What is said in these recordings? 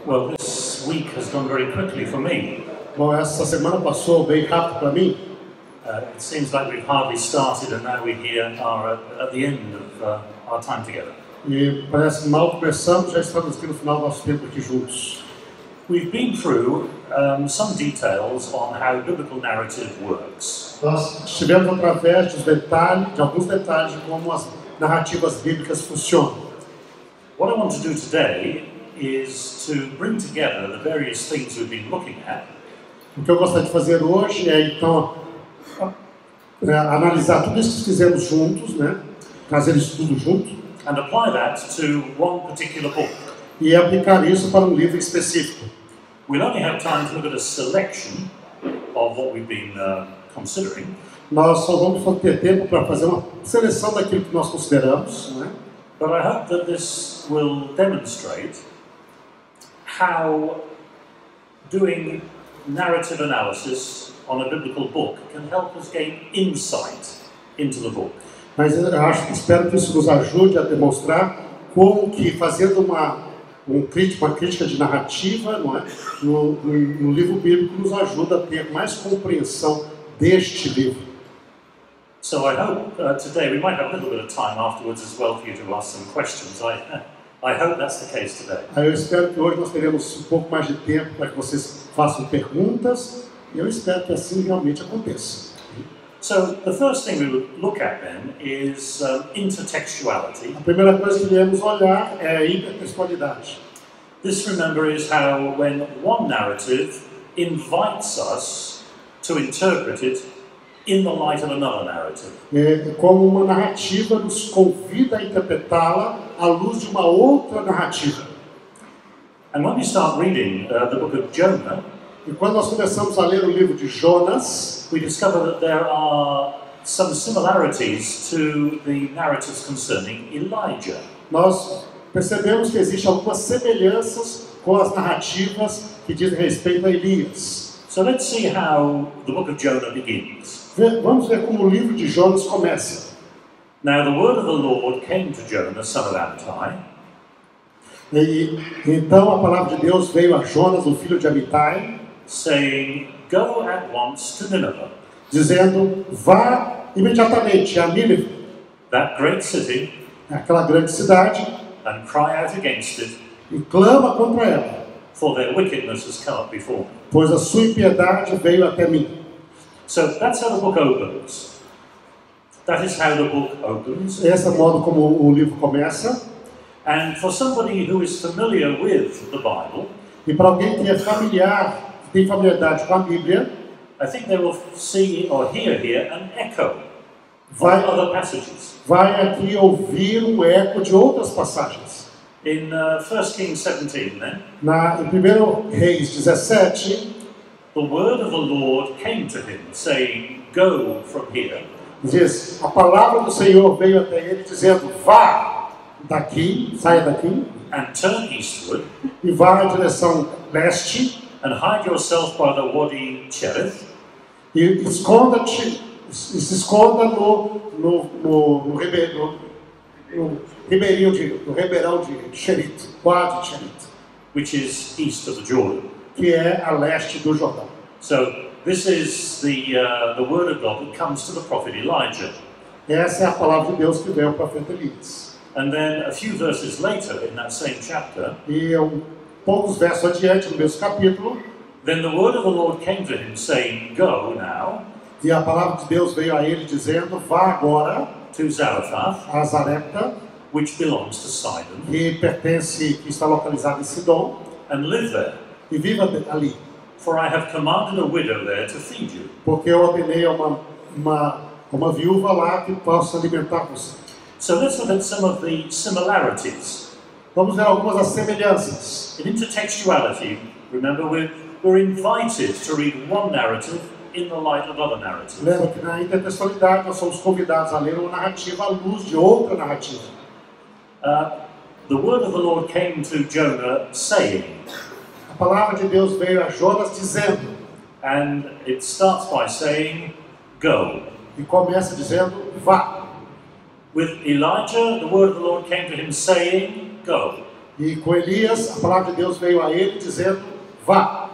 Well, this week has gone very quickly for me. Bom, essa semana passou bem rápido para mim. It seems like we've hardly started and now we are at the end of our time together. E parece que mal começamos, já estamos aqui no final do nosso tempo aqui juntos. We've been through some details on how biblical narrative works. Nós estivemos através de alguns detalhes de como as narrativas bíblicas funcionam. What I want to do today is to bring together the various things we've been looking at. O que eu gostaria de fazer hoje é, então, analisar tudo isso que fizemos juntos, né? Trazer isso tudo junto. And apply that to one particular book. E aplicar isso para um livro específico. We'll only have time to look at a selection of what we've been considering. Nós só vamos ter tempo para fazer uma seleção daquilo que nós consideramos, né? But I hope that this will demonstrate how doing narrative analysis on a biblical book can help us gain insight into the book. Mas eu espero que isso nos ajude a demonstrar como que fazendo uma crítica de narrativa, não é? no livro bíblico nos ajuda a ter mais compreensão deste livro. So I hope today we might have a little bit of time afterwards as well for you to ask some questions. I hope that's the case today. Eu espero que hoje nós teremos um pouco mais de tempo para que vocês façam perguntas e eu espero que assim realmente aconteça. So the first thing we would look at then is intertextuality. A primeira coisa que iremos olhar é a intertextualidade. This, remember, is how when one narrative invites us to interpret it in the light of another narrative. É como uma narrativa nos convida a interpretá-la à luz de uma outra narrativa. And when we start reading the book of Jonah, e quando nós começamos a ler o livro de Jonas, we discover that there are some similarities to the narratives concerning Elijah. Nós percebemos que existem algumas semelhanças com as narrativas que dizem respeito a Elias. So let's see how the book of Jonah begins. Vamos ver como o livro de Jonas começa. Now the word of the Lord came to Jonah, son of Amittai. E então a palavra de Deus veio a Jonas, o filho de Amittai, saying, "Go at once to Nineveh, dizendo, vá imediatamente a Nínive, that great city, aquela grande cidade, and cry out against it, e clama contra ela, for their wickedness has come up before me." Pois a sua impiedade veio até mim. So that's how the book opens. That is how the book opens. Esse é o modo como o livro começa. And for somebody who is familiar with the Bible, e para alguém que é familiar, tem familiaridade com a Bíblia, I think they will see or hear here an echo of other passages. Vai aqui ouvir um eco de outras passagens. In 1 Kings 17, then, em 1 Reis 17, the word of the Lord came to him, saying, "Go from here." Diz, a palavra do Senhor veio até ele dizendo, vá daqui, saia daqui, and turn eastward, e vá em direção leste, and hide yourself by the Wadi Cherith, e se esconda no ribeirão de Cherith, Wadi Cherith, which is east of the Jordan, que é a leste do Jordão. So this is the word of God that comes to the prophet Elijah. Essa é a palavra de Deus que veio ao profeta Elias. And then a few verses later in that same chapter, e poucos versos adiante no mesmo capítulo, then the word of the Lord came to him, saying, "Go now." E a palavra de Deus veio a ele dizendo, vá agora to Zarephath, a Zarepta, which belongs to Sidon, que está localizado em Sidom, and live there. E viva ali. For I have commanded a widow there to feed you. Porque eu ordenei a uma viúva lá que possa alimentar você. So let's look at some of the similarities. Vamos ver algumas das semelhanças. In intertextuality, remember we're invited to read one narrative in the light of other narratives. Lembra que na intertextualidade nós somos convidados a ler uma narrativa à luz de outra narrativa. The word of the Lord came to Jonah saying. A palavra de Deus veio a Jonas dizendo. And it starts by saying, "Go." E começa dizendo, vá. With Elijah, the word of the Lord came to him saying, "Go." E com Elias, a palavra de Deus veio a ele dizendo, vá.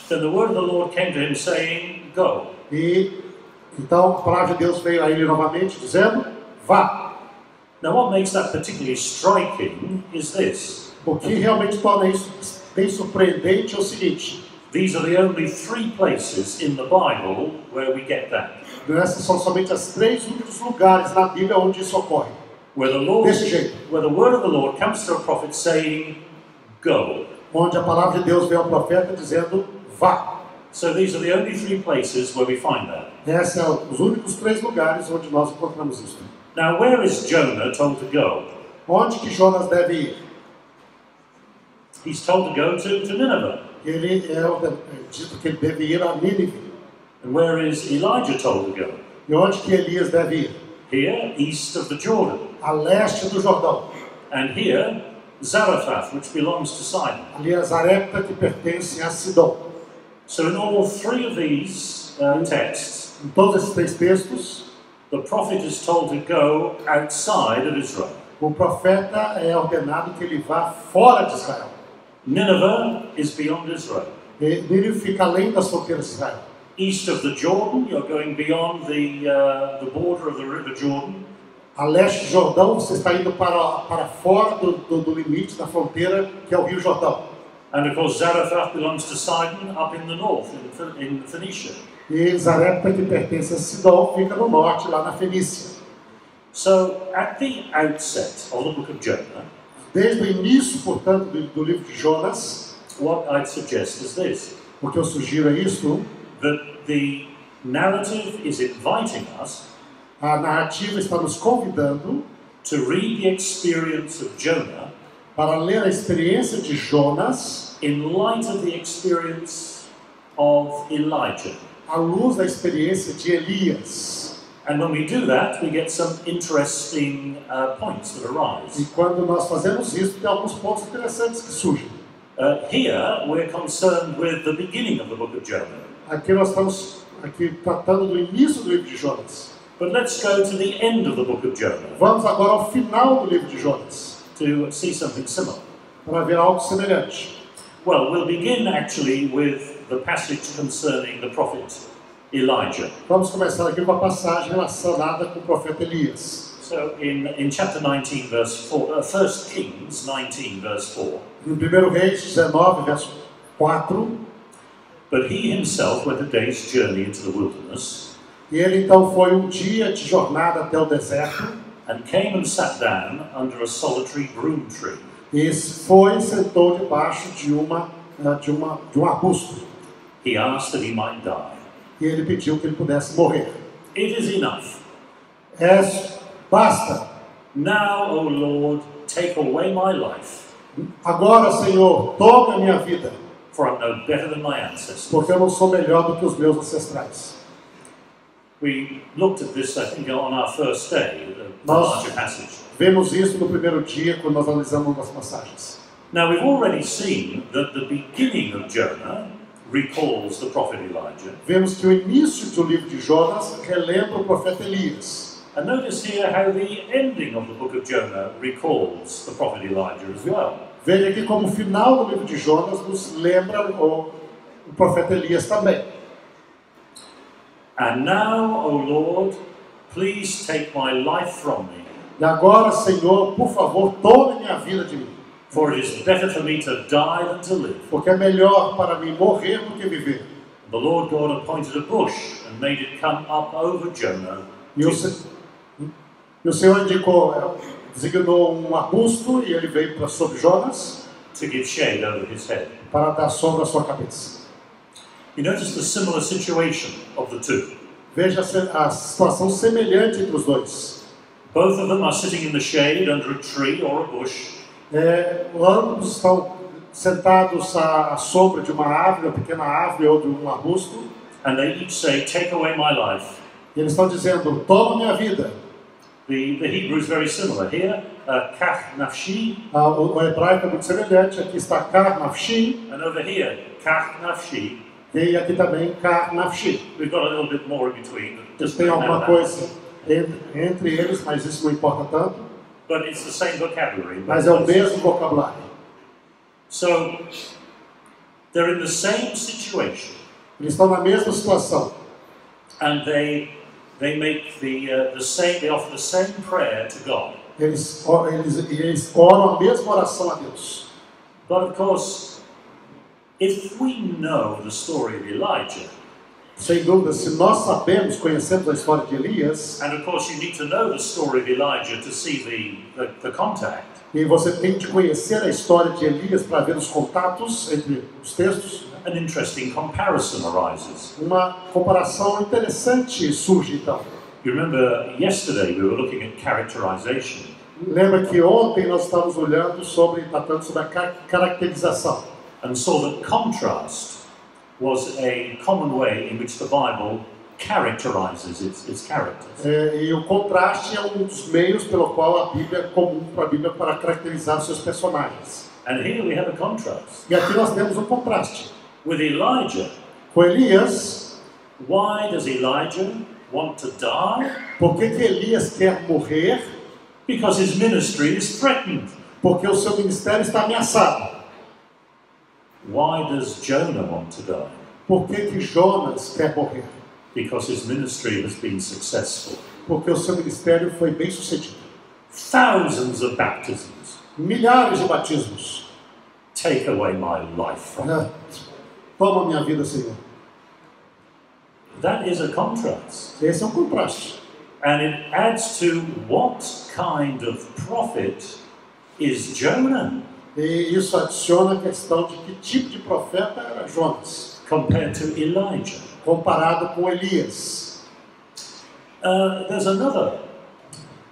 Then the word of the Lord came to him saying, go. E então a palavra de Deus veio a ele novamente dizendo, vá. Now what makes that particularly striking is this. O que realmente torna isso bem surpreendente é o seguinte. These are the only 3 places in the Bible where we get that. Essas são somente as 3 únicos lugares na Bíblia onde isso ocorre. Where the word of the Lord comes to a prophet saying, go. Onde a palavra de Deus veio ao profeta dizendo, vá. So these are the only 3 places where we find that. Esses são os únicos 3 lugares onde nós encontramos isso. Now where is Jonah told to go? Onde que Jonas deve ir? He's told to go to Nineveh. Ele é dito que ele deve ir a Nínive. And where is Elijah told to go? E onde que Elias deve ir? Here, east of the Jordan. A leste do Jordão. And here, Zarephath, which belongs to Sidon. Ali é Zarepta, que pertence a Sidom. So in all 3 of these texts, em todos esses 3 textos, the prophet is told to go outside of Israel. O profeta é ordenado que ele vá fora de Israel. Nineveh is beyond Israel. E Nínive fica além das fronteiras de Israel. East of the Jordan, you're going beyond the border of the river Jordan. A leste do Jordão, você está indo para fora do limite da fronteira, que é o Rio Jordão. And of course, Zarephath belongs to Sidon, up in the north, in Phoenicia. E Zarepta, que pertence a Sidom, fica no norte, lá na Fenícia. So, at the outset of the book of Jonah, desde o início, portanto, do livro de Jonas, what I'd suggest is this. O que eu sugiro é isto. That the narrative is inviting us a narrativa está nos convidando to read the experience of Jonah para ler a experiência de Jonas in light of the experience of Elijah. À luz da experiência de Elias. And when we do that, we get some interesting points that arise. E quando nós fazemos isso, tem alguns pontos interessantes que surgem. Here, we're concerned with the beginning of the book of Jonah. Aqui nós estamos tratando do início do livro de Jonas. But let's go to the end of the book of Jonah. Vamos agora ao final do livro de Jonas. To see something similar. Para ver algo semelhante. Well, we'll begin actually with the passage concerning the prophet Elijah. Vamos começar aqui com a passagem relacionada com o profeta Elias. So in chapter 19, verse 4, 1 Kings 19, verse 4. No 1 Reis 19, verso 4. But he himself went a day's journey into the wilderness. E ele então foi dia de jornada até o deserto. And came and sat down under a solitary broom tree. E foi e sentou debaixo de um arbusto. He asked that he might die. E ele pediu que ele pudesse morrer. It is enough. Basta. Now, O Lord, take away my life. Agora, Senhor, tome a minha vida. For I'm no better than my ancestors. Porque eu não sou melhor do que os meus ancestrais. We looked at this, I think, on our first day, the larger passage. Vemos isso no primeiro dia quando nós analisamos as passagens. Now we've already seen that the beginning of Jonah recalls the prophet Elijah. Vemos que o início do livro de Jonas relembra o profeta Elias. And notice here how the ending of the book of Jonah recalls the prophet Elijah as well. Veja aqui como o final do livro de Jonas nos lembra o profeta Elias também. And now, O Lord, please take my life from me. E agora, Senhor, por favor, tome minha vida de mim. For it is better for me to die than to live. Porque é melhor para mim morrer do que viver. The Lord God appointed a bush and made it come up over Jonah. E o Senhor designou um arbusto e ele veio sobre Jonas to give shade over his head. Para dar sombra à sua cabeça. You notice the similar situation of the two. Veja a situação semelhante entre os dois. Both of them are sitting in the shade under a tree or a bush. Ambos estão sentados à sombra de uma árvore, uma pequena árvore ou de um arbusto. And they each say, "Take away my life." E eles estão dizendo, toma minha vida. The Hebrew is very similar here. Kach nafshi. O hebraico é muito semelhante. Aqui está kach nafshi. And over here, kach nafshi. E aqui também kach nafshi. We've got a little bit more in between. Tem alguma coisa entre eles, mas isso não importa tanto. But it's the same vocabulary. Mas é o mesmo vocabulário. So they're in the same situation, Eles estão na mesma situação. and they make they offer the same prayer to God. Eles oram a mesma oração a Deus. But of course, if we know the story of Elijah, Sem dúvida, se nós conhecemos a história de Elias, and of course you need to know the story of Elijah to see the contact. e você tem de conhecer a história de Elias para ver os contatos entre os textos, An interesting comparison arises. uma comparação interessante surge então. You remember yesterday we were looking at characterization. Lembra que ontem nós estávamos tratando sobre a caracterização. And saw that contrast was a common way in which the Bible characterizes its characters. E o contraste é um dos meios pelo qual a Bíblia é comum para a Bíblia para caracterizar seus personagens. And here we have a contrast. E aqui nós temos um contraste. With Elijah, Com Elias, why does Elijah want to die? por que Elias quer morrer? Because his ministry is threatened. Porque o seu ministério está ameaçado. Why does Jonah want to die? Por que Jonas quer morrer? Because his ministry has been successful. Porque o seu ministério foi bem sucedido. Thousands of baptisms. Milhares de batismos. Take away my life from me. Toma minha vida, Senhor. That is a contrast. Esse é um contraste. And it adds to what kind of prophet is Jonah E isso adiciona a questão de que tipo de profeta era Jonas, compared to Elijah. comparado com Elias. There's another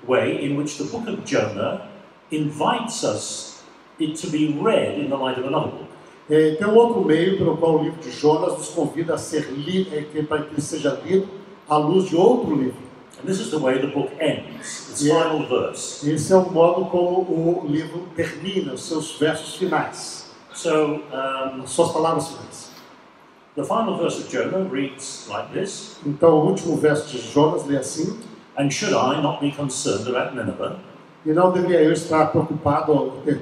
way in which the book of Jonah invites us it to be read in the light of another book. Tem um outro meio pelo qual o livro de Jonas nos convida a ser lido, para que ele seja lido à luz de outro livro. And this is the way the book ends, its final verse. Esse é o modo como o livro termina, os seus versos finais, So, as suas palavras finais. the final verse of Jonah reads like this: Então o último verso de Jonas lê assim: And should I not be concerned about Nineveh, e não deveria eu estar preocupado ou ter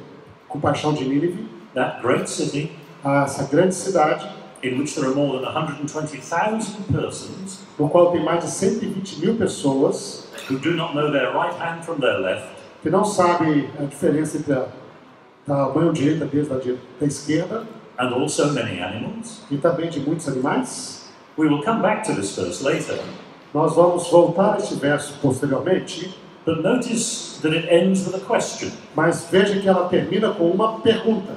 compaixão de Nínive, that great city essa grande cidade, in which there are more than 120,000 persons no qual tem mais de 120 mil pessoas who do not know their right hand from their left, que não sabem a diferença entre a mão direita deles da esquerda, and also many animals? e também de muitos animais? We will come back to this verse later, Nós vamos voltar a este verso posteriormente, but notice that it ends with a question. mas veja que ela termina com uma pergunta.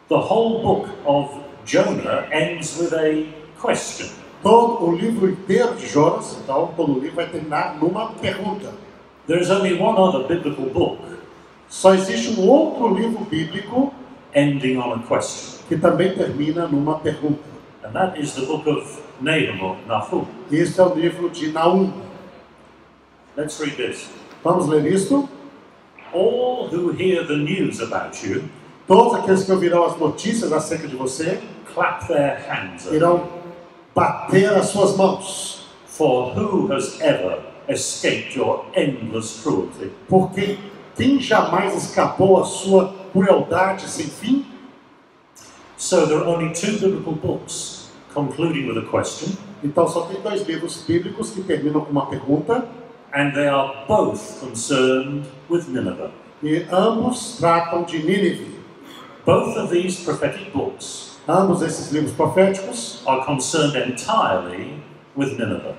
The whole book of Jonah ends with a question. Todo o livro inteiro de Jonas, então todo o livro vai terminar numa pergunta. There is only one other biblical book Só existe um outro livro bíblico ending on a question, que também termina numa pergunta. and that is the book of Nahum. Este é o livro de Naum. Let's read this. Vamos ler isto? All who hear the news about you Todos aqueles que ouvirão as notícias acerca de você clap their hands at you. irão bater as suas mãos. For who has ever escaped your endless cruelty? Porque quem jamais escapou à sua crueldade sem fim? So there are only two biblical books concluding with a question, Então só tem dois livros bíblicos que terminam com uma pergunta, and they are both concerned with Nineveh. e ambos tratam de Nínive. Both of these prophetic books Ambos esses livros proféticos are concerned entirely with Nineveh,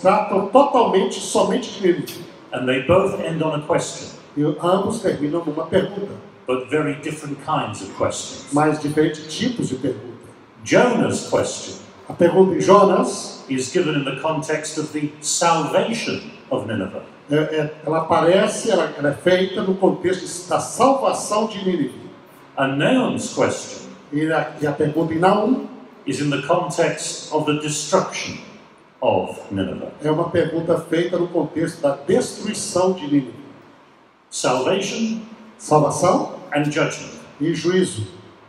tratam totalmente somente de Nínive. and they both end on a question, E ambos terminam numa pergunta, but very different kinds of questions. mas diferentes tipos de pergunta. Jonah's question A pergunta em Jonas, is given in the context of the salvation of Nineveh. ela aparece, ela é feita no contexto da salvação de Nínive. And Nahum's question E a pergunta em Naum is in the context of the destruction of Nineveh. é uma pergunta feita no contexto da destruição de Nínive. Salvation Salvação and judgment. e juízo.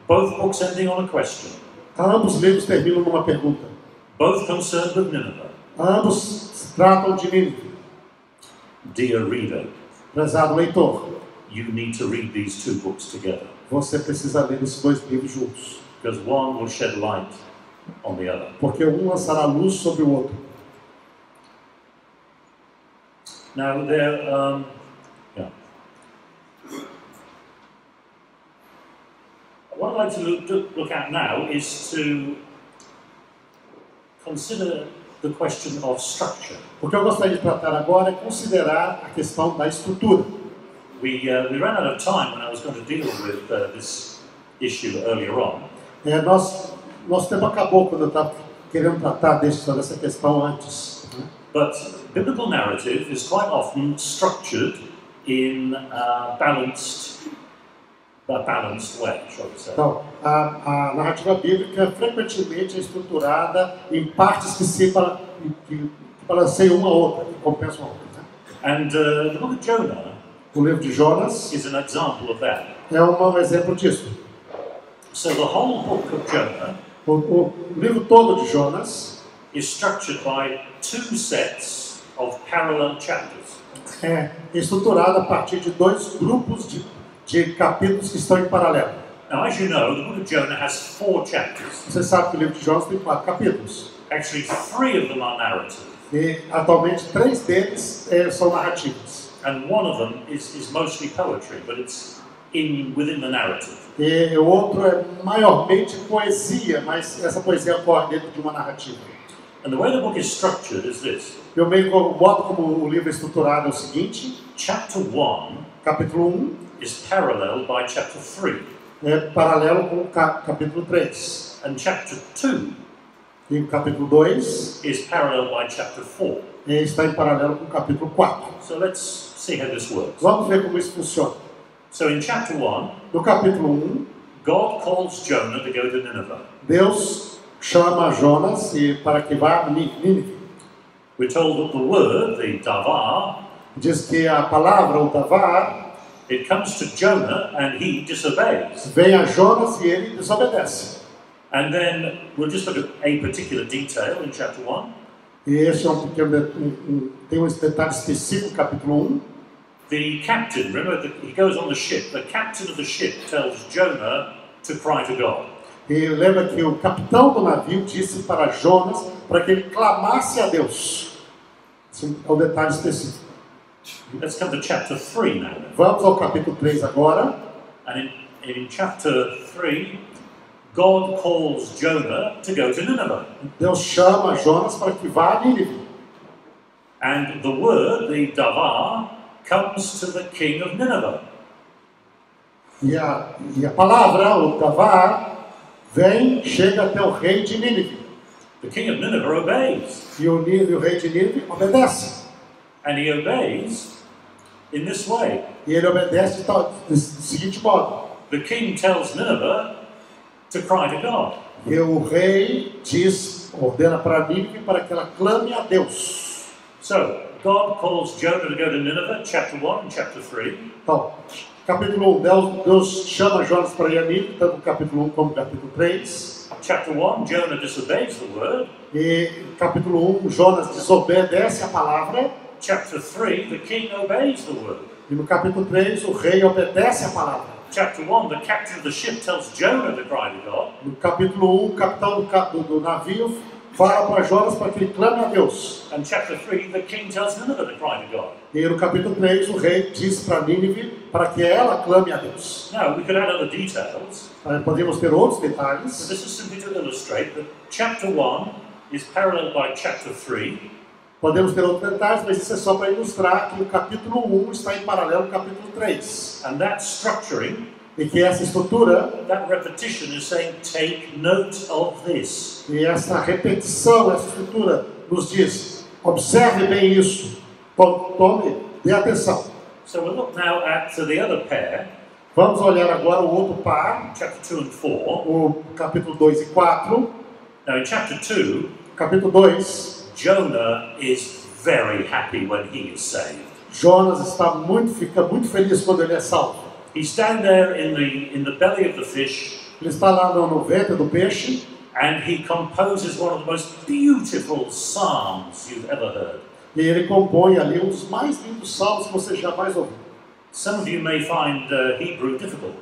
Both books ending on a question. Ambos livros terminam numa pergunta. Both concerned with Nineveh. Ambos tratam de Nínive. Dear reader, Prezado leitor, you need to read these two books together. você precisa ler esses dois livros juntos. because one will shed light on the other. Porque um lançará luz sobre o outro. Now, what I'd like to look at now is to consider the question of structure. O que eu gostaria de tratar agora é considerar a questão da estrutura. We ran out of time when I was going to deal with this issue earlier on. Nosso tempo acabou quando eu estava querendo tratar dessa questão antes. Né? But biblical narrative is quite often structured in a balanced way, shall we say. Então, a narrativa bíblica frequentemente é estruturada em partes que balanceiam uma a outra, que compensam a outra. Né? And the book of Jonah O livro de Jonas is an example of that. é um exemplo disso. So the whole book of Jonah O livro todo de Jonas is structured by two sets of parallel chapters. é estruturado a partir de dois grupos de capítulos que estão em paralelo. Now, as you know, the book of Jonah has 4 chapters. Você sabe que o livro de Jonas tem 4 capítulos. Actually, 3 of them are narrative, E atualmente 3 deles são narrativas. and one of them is mostly poetry, but it's within the narrative. E o outro é maiormente poesia, mas essa poesia ocorre dentro de uma narrativa. And the way the book is structured is this. Eu meio que boto como o livro é estruturado é o seguinte: Chapter 1 capítulo 1 is paralleled by chapter 3, é paralelo com o capítulo 3. and chapter 2 E o capítulo 2 is paralleled by chapter 4. está em paralelo com o capítulo 4. So let's see how this works. Vamos ver como isso funciona. So in chapter 1, No capítulo 1, God calls Jonah to go to Nineveh. Deus chama Jonas para que vá a Nínive. We're told that the word, the davar, Diz que a palavra, o davar, it comes to Jonah and he disobeys. vem a Jonas e ele desobedece. And then we'll just look at a particular detail in chapter 1. E esse é tem um detalhe específico no capítulo 1. The captain, remember, he goes on the ship. The captain of the ship tells Jonah to cry to God. E lembra que o capitão do navio disse para Jonas para que ele clamasse a Deus. Esse é o detalhe específico. Let's come to chapter 3 now. Then. Vamos ao capítulo 3 agora. And in chapter 3, God calls Jonah to go to Nineveh. Deus chama Jonas para que vá a Nínive. And the word, the davar, comes to the king of Nineveh. E a palavra, o davar, chega até o rei de Nínive. The king of Nineveh obeys. E o rei de Nínive obedece. And he obeys in this way. E ele obedece do seguinte modo. The king tells Nineveh to cry to God. E o rei ordena para Nínive para que ela clame a Deus. So, God calls Jonah to go to Nineveh, chapter 1 and chapter 3. Então, capítulo 1, Deus chama Jonas para ir a Nínive, tanto no capítulo 1 como no capítulo 3. Chapter 1, Jonah disobeys the word. E capítulo 1, Jonas desobedece a palavra. Chapter 3, the king obeys the word. E no capítulo 3, o rei obedece a palavra. Chapter 1, the captain of the ship tells Jonah to cry to God. No capítulo 1, o capitão do navio fala para Jonas para que ele clame a Deus. And chapter 3, the king tells Nineveh to cry to God. E no capítulo 3, o rei diz para Nínive para que ela clame a Deus. Now, we could add other details. Podemos ter outros But detalhes. this is simply to illustrate that chapter 1 is paralleled by chapter 3. Podemos ter outros detalhes, mas isso é só para ilustrar que o capítulo 1 está em paralelo ao capítulo 3. And that structuring, E que essa estrutura, that repetition is saying, take note of this. e essa repetição, essa estrutura nos diz, observe bem isso, tome, dê atenção. So we'll look now at the other pair, Vamos olhar agora o outro par, chapter 2 and 4. o capítulo 2 e 4. Now in chapter 2, Capítulo 2, Jonah is very happy when he is saved. Jonas fica muito feliz quando ele é salvo. He's down there in the belly of the fish, Ele está lá no ventre do peixe and he composes one of the most beautiful psalms you've ever heard. e ele compõe ali um dos mais lindos salmos que você jamais ouviu. Some of you may find Hebrew difficult.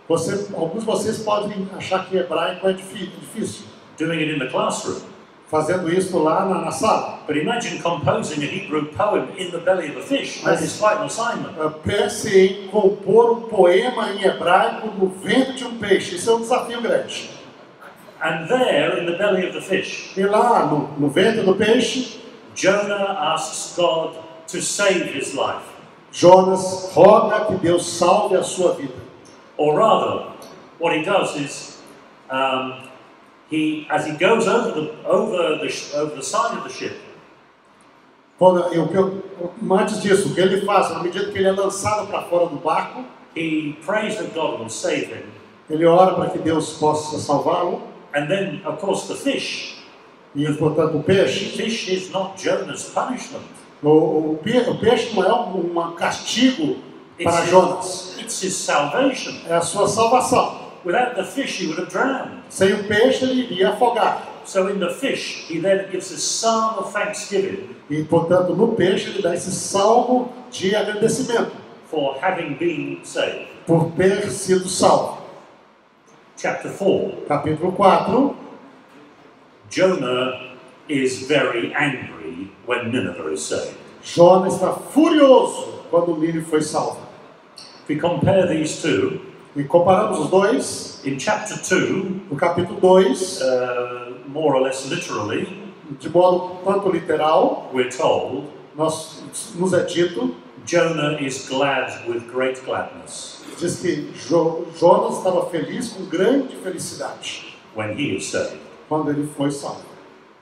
Alguns de vocês podem achar que hebraico é difícil. Doing it in the classroom. Fazendo isso lá na sala. But imagine composing a Hebrew poem in the belly of a fish. That is quite an assignment. Pense em compor um poema em hebraico no ventre de um peixe. Isso é um desafio grande. And there, in the belly of the fish, E lá no ventre do peixe, Jonah asks God to save his life. Jonas roga que Deus salve a sua vida. Or rather, what he does is, as he goes over the side of the ship, Antes disso, o que ele faz, na medida que ele é lançado para fora do barco, he prays that God will save him. Ele ora para que Deus possa salvá-lo. And then, of course, the fish. E, portanto, o peixe. Fish is not Jonah's punishment. O peixe não é um castigo para Jonas. It's his salvation. É a sua salvação. Without the fish, he would have drowned. Sem o peixe, ele iria afogar. So in the fish, he then gives a psalm of thanksgiving. E, portanto, no peixe, ele dá esse salmo de agradecimento. For having been saved. Por ter sido salvo. Chapter 4. Capítulo 4. Jonah is very angry when Nineveh is saved. Jonas está furioso quando Nínive foi salvo. If we compare these two, e comparamos os dois, in chapter 2, no capítulo 2, more or less literally, de modo tanto literal, we're told, nos é dito, Jonah is glad with great gladness. Diz que Jonas estava feliz com grande felicidade. When he is saved. Quando ele foi salvo.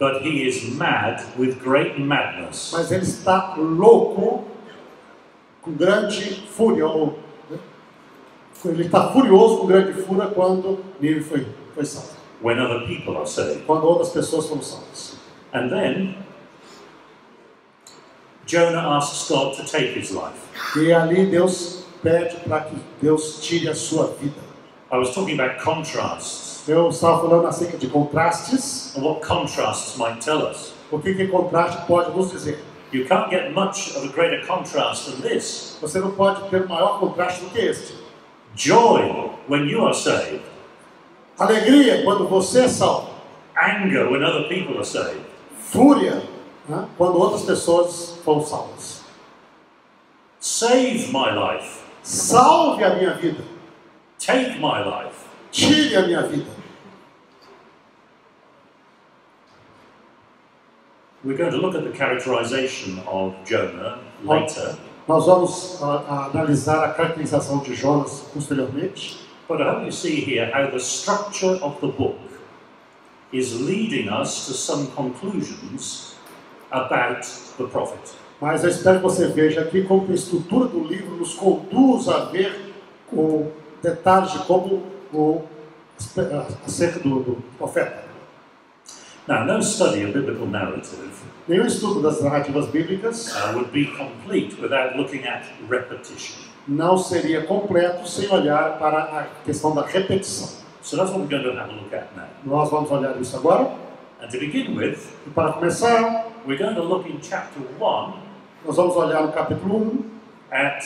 But he is mad with great madness. Mas ele está louco com grande fúria. Ele está furioso com grande fúria quando ele foi salvo. When other people are saved. Quando outras pessoas foram salvas. And then Jonah asks God to take his life. E ali Deus pede para que Deus tire a sua vida. I was talking about contrasts. Eu estava falando acerca de contrastes. And what contrasts might tell us. O que contraste pode nos dizer? You can't get much of a greater contrast than this. Você não pode ter maior contraste do que este. Joy when you are saved. Alegria quando você é salvo. Anger when other people are saved. Fúria, né, quando outras pessoas foram salvas. Save my life. Salve a minha vida. Take my life. Tire a minha vida. We're going to look at the characterization of Jonah later. Nós vamos analisar a caracterização de Jonas posteriormente. But I hope you see here how the structure of the book is leading us to some conclusions about the prophet. Mas eu espero que você veja aqui como a estrutura do livro nos conduz a ver com detalhes de como acerca do profeta. Now, no study of biblical narrative Nenhum estudo das narrativas bíblicas would be complete without looking at repetition. Não seria completo sem olhar para a questão da repetição. So that's what we're going to have a look at now. Nós vamos olhar isso agora. And to begin with, E para começar, we're going to look in chapter 1 nós vamos olhar no capítulo 1 at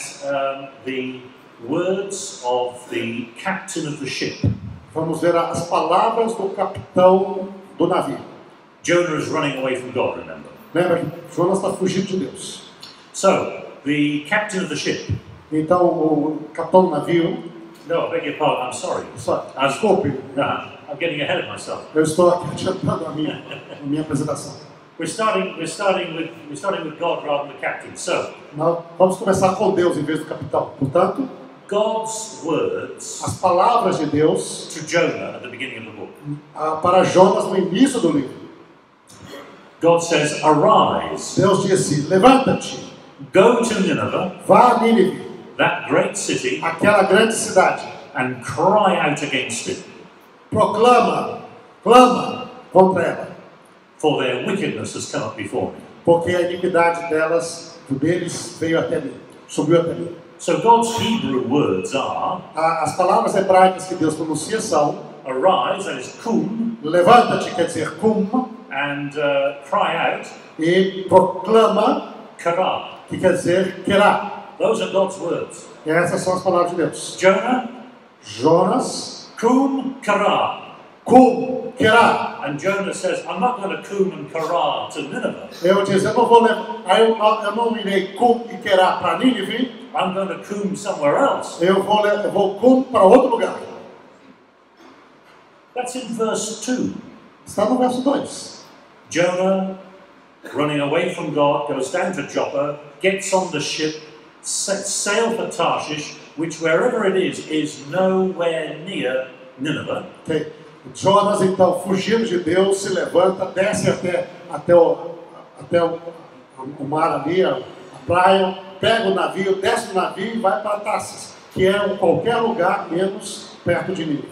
the words of the captain of the ship. Vamos ver as palavras do capitão do navio. Jonah is running away from God, remember? Lembra que Jonas está fugindo de Deus. So, the captain of the ship. Então, o capitão do navio... No, I beg your pardon, I'm sorry. Desculpe. I'm getting ahead of myself. Eu estou aqui adiantando a minha apresentação. We're starting with God rather than the captain. So, nós vamos começar com Deus em vez do capitão. Portanto, God's words as palavras de Deus to Jonah at the beginning of the book. Para Jonas no início do livro. God says, "Arise." Deus disse: levanta-te. Go to Nineveh. Vá a Nínive. That great city. Aquela grande cidade. And cry out against it. Clama contra ela. For their wickedness has come up before me. Porque a iniquidade deles veio até mim, subiu até mim. So God's Hebrew words are. As palavras hebraicas que Deus pronuncia são. Arise, that is kum. Levanta-te quer dizer kum. And cry out. E proclama. Kara. Que quer dizer querá. Those are God's words. E essas são as palavras de Deus. Jonah, Jonas, Kum kara. cum, querá. And Jonah says, I'm not going to kum and kara to Nineveh. Eu disse, eu não vou levar, eu não irei cum e querá para Nínive, I'm going to kum somewhere else. eu vou cum para outro lugar. That's in verse 2. Está no verso 2. Jonah, running away from God, goes down to Joppa, gets on the ship, sets sail for Tarshish, which wherever it is nowhere near Nineveh. Okay. Jonas, então, fugindo de Deus, se levanta, desce até o mar ali, a praia, pega o navio, desce no navio e vai para Tarsis, que é qualquer lugar menos perto de Nínive.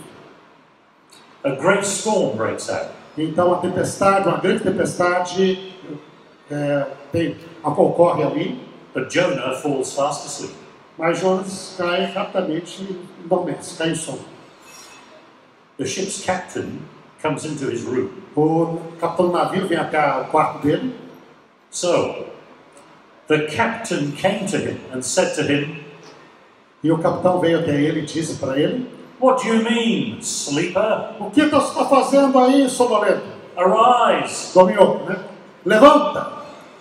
A great storm breaks out. Então, a tempestade, uma grande tempestade ocorre ali, But Jonah falls fast asleep. mas Jonas cai rapidamente e adormece, cai em sono. The ship's captain comes into his room. O capitão do navio vem até o quarto dele. So, the captain came to him and said to him, E o capitão veio até ele e disse para ele: What do you mean, sleeper? O que você está fazendo aí, sonolento? Arise, Dormiu, né? Levanta,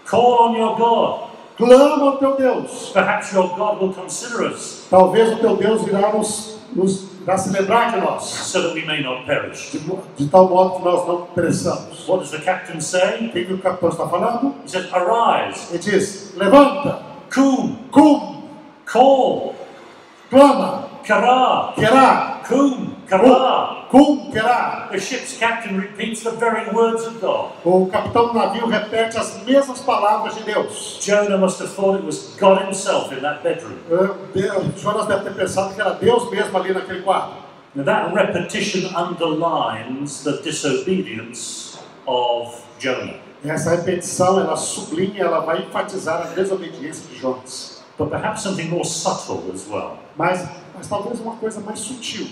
call on your God. clama ao teu Deus. Perhaps your God will consider us Talvez o teu Deus irá se lembrar de nós, so that we may not perish. de tal modo que nós não pereçamos. What does the captain say? O que o capitão está falando? He says, Arise, Ele diz: levanta, kum, cum, call, clama, kara, querá, kum, kara. cum, querá. The ship's captain repeats the very words of God. O capitão do navio repete as mesmas palavras de Deus. Jonah must have thought it was God himself in that bedroom. Jonas deve ter pensado que era Deus mesmo ali naquele quarto. Now that repetition underlines the disobedience of Jonah. Essa repetição, ela sublinha, ela vai enfatizar a desobediência de Jonas. But perhaps something more subtle as well. Mas talvez uma coisa mais sutil.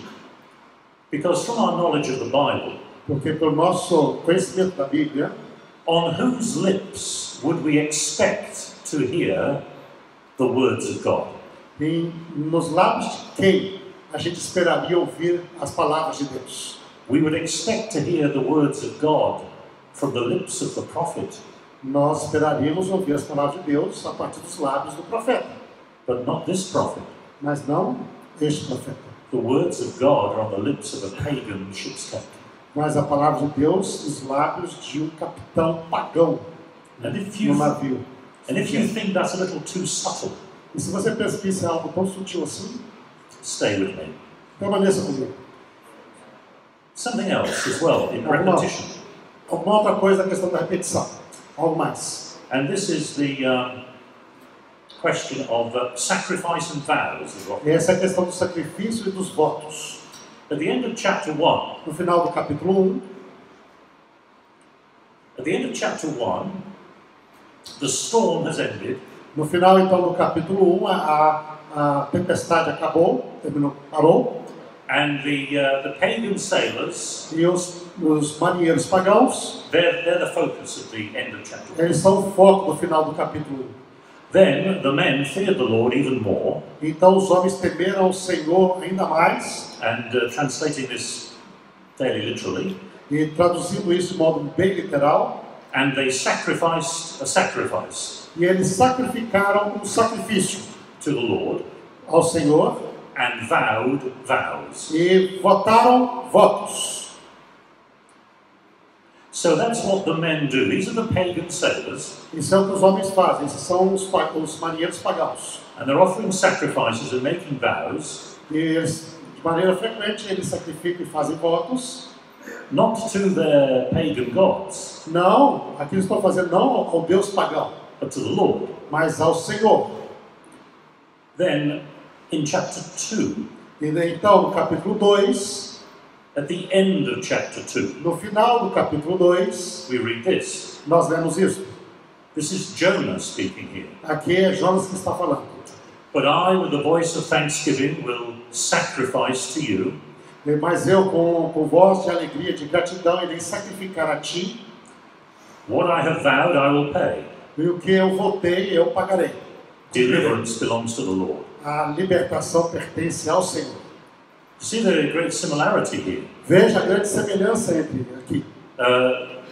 Because from our knowledge of the Bible, Porque pelo nosso conhecimento da Bíblia, on whose lips would we expect to hear the words of God? nos lábios de quem a gente esperaria ouvir as palavras de Deus? We would expect to hear the words of God from the lips of the prophet, Nós esperaríamos ouvir as palavras de Deus a partir dos lábios do profeta. but not this prophet. Mas não este profeta. The words of God are on the lips of a pagan ship's captain. Mas a palavra de Deus nos lábios de capitão pagão And if no you navio. think that's a little too subtle, E se você pensa que isso é algo tão sutil assim, stay with me. permaneça comigo. Something else as well in repetition. Uma outra coisa é a questão da repetição. Algo mais. And this is the question of sacrifice and vows as well. E essa é a questão do sacrifício e dos votos. At the end of chapter 1, No final do capítulo 1, the storm has ended. no final então do capítulo 1, a tempestade acabou, parou, And the pagan sailors, e os marinheiros pagãos, they're the focus of the end of chapter 1. eles são o foco do final do capítulo 1. Then the men feared the Lord even more, Então os homens temeram o Senhor ainda mais, and translating this fairly literally, e traduzindo isso de modo bem literal, and they sacrificed a sacrifice e eles sacrificaram um sacrifício to the Lord ao Senhor and vowed vows. e votaram votos. So that's what the men do. These are the pagan sailors, Isso é o que os homens fazem, esses são os marinheiros pagãos. and they're offering sacrifices and making vows, E eles, de maneira frequente, eles sacrificam e fazem votos. not to their pagan gods, Não, aqui eles estão fazendo não ao Deus pagão, but to the Lord. mas ao Senhor. Then, in chapter 2, E então, no capítulo 2, at the end of chapter 2, no final do capítulo 2, we read this. nós lemos isso. This is Jonah speaking here. Aqui é Jonas que está falando. But I, with the voice of thanksgiving, will sacrifice to you Mas eu, com voz de alegria, de gratidão, irei sacrificar a ti. what I have vowed I will pay. E o que eu votei, eu pagarei. Deliverance belongs to the Lord. A libertação pertence ao Senhor. See the great similarity here. Veja a grande semelhança entre aqui.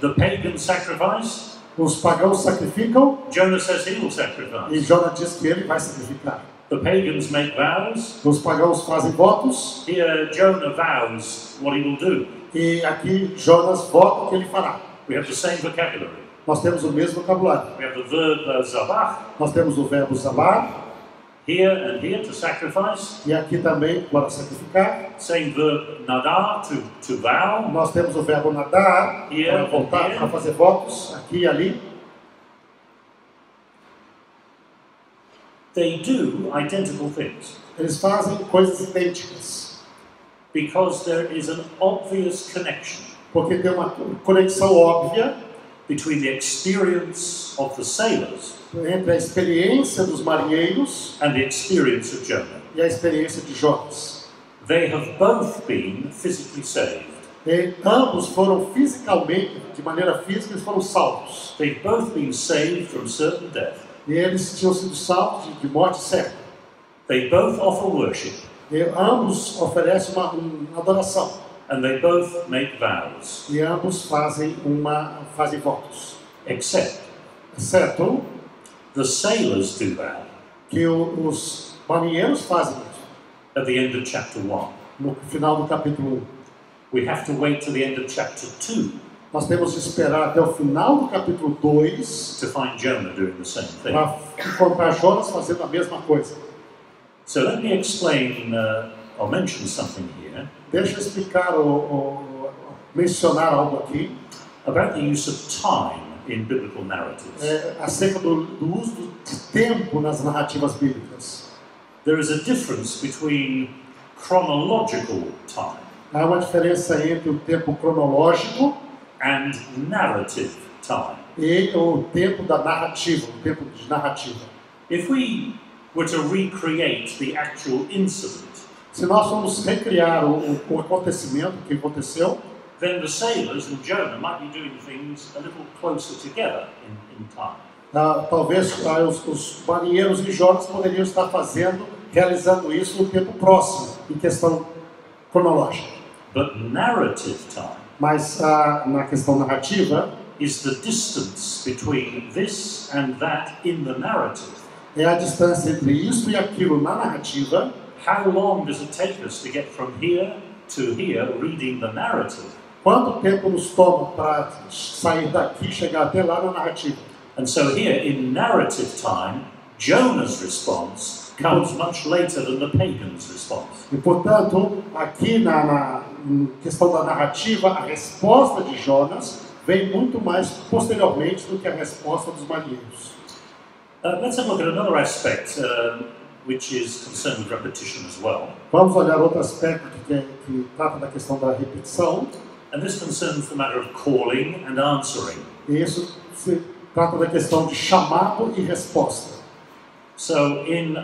The pagan sacrifice. Os pagãos sacrificam Jonah says he will e sacrifice. Jonas diz que ele vai sacrificar. The pagans make vows. Os pagãos fazem votos Here, Jonah vows what he will do. e aqui Jonas vota o que ele fará. We have the same vocabulary. Nós temos o mesmo vocabulário. We have the verb zabach. Nós temos o verbo zabar Here and here to sacrifice. e aqui também para sacrificar. Same verb nadar to vow. Nós temos o verbo nadar para voltar, para fazer votos aqui e ali. They do identical things Eles fazem coisas idênticas, because there is an obvious connection porque tem uma conexão óbvia between the experience of the sailors entre a experiência dos marinheiros and the experience of Jonah. e a experiência de Jonas. They have both been physically saved. E ambos foram fisicamente, de maneira física, eles foram salvos. They've both been saved from certain death. E eles tinham sido salvos de morte certa. They both offer worship, E ambos oferecem uma adoração. and they both make vows, E ambos fazem votos. except Exceto the sailors do that que os marinheiros fazem isso. at the end of chapter 1. No final do capítulo 1. We have to wait to the end of chapter 2 Nós temos que esperar até o final do capítulo 2 to find Jonah doing the same thing. para encontrar Jonas fazendo a mesma coisa. So let me explain or mention something here Deixa eu explicar mencionar algo aqui about the use of time in biblical narratives. acerca do uso de tempo nas narrativas bíblicas. There is a difference between chronological time Há uma diferença entre o tempo cronológico and narrative time. e o tempo da narrativa, o tempo de narrativa. If we were to recreate the actual incident, Se nós formos recriar o acontecimento que aconteceu, then the sailors and Jonah might be doing things a little closer together in time. talvez os marinheiros e Jonas poderiam estar realizando isso no tempo próximo, em questão cronológica. But narrative time Mas na questão narrativa, is the distance between this and that in the narrative. é a distância entre isso e aquilo na narrativa. How long does it take us to get from here to here reading the narrative? Quanto tempo nos toma para sair daqui e chegar até lá na narrativa? And so here in narrative time, Jonah's response comes much later than the pagan's response. E, portanto, aqui na questão da narrativa, a resposta de Jonas vem muito mais posteriormente do que a resposta dos marinheiros. Let's have a look at another aspect which is concerned with repetition as well. Vamos olhar outro aspecto que trata da questão da repetição. And this concerns the matter of calling and answering. E isso se trata da questão de chamado e resposta. So in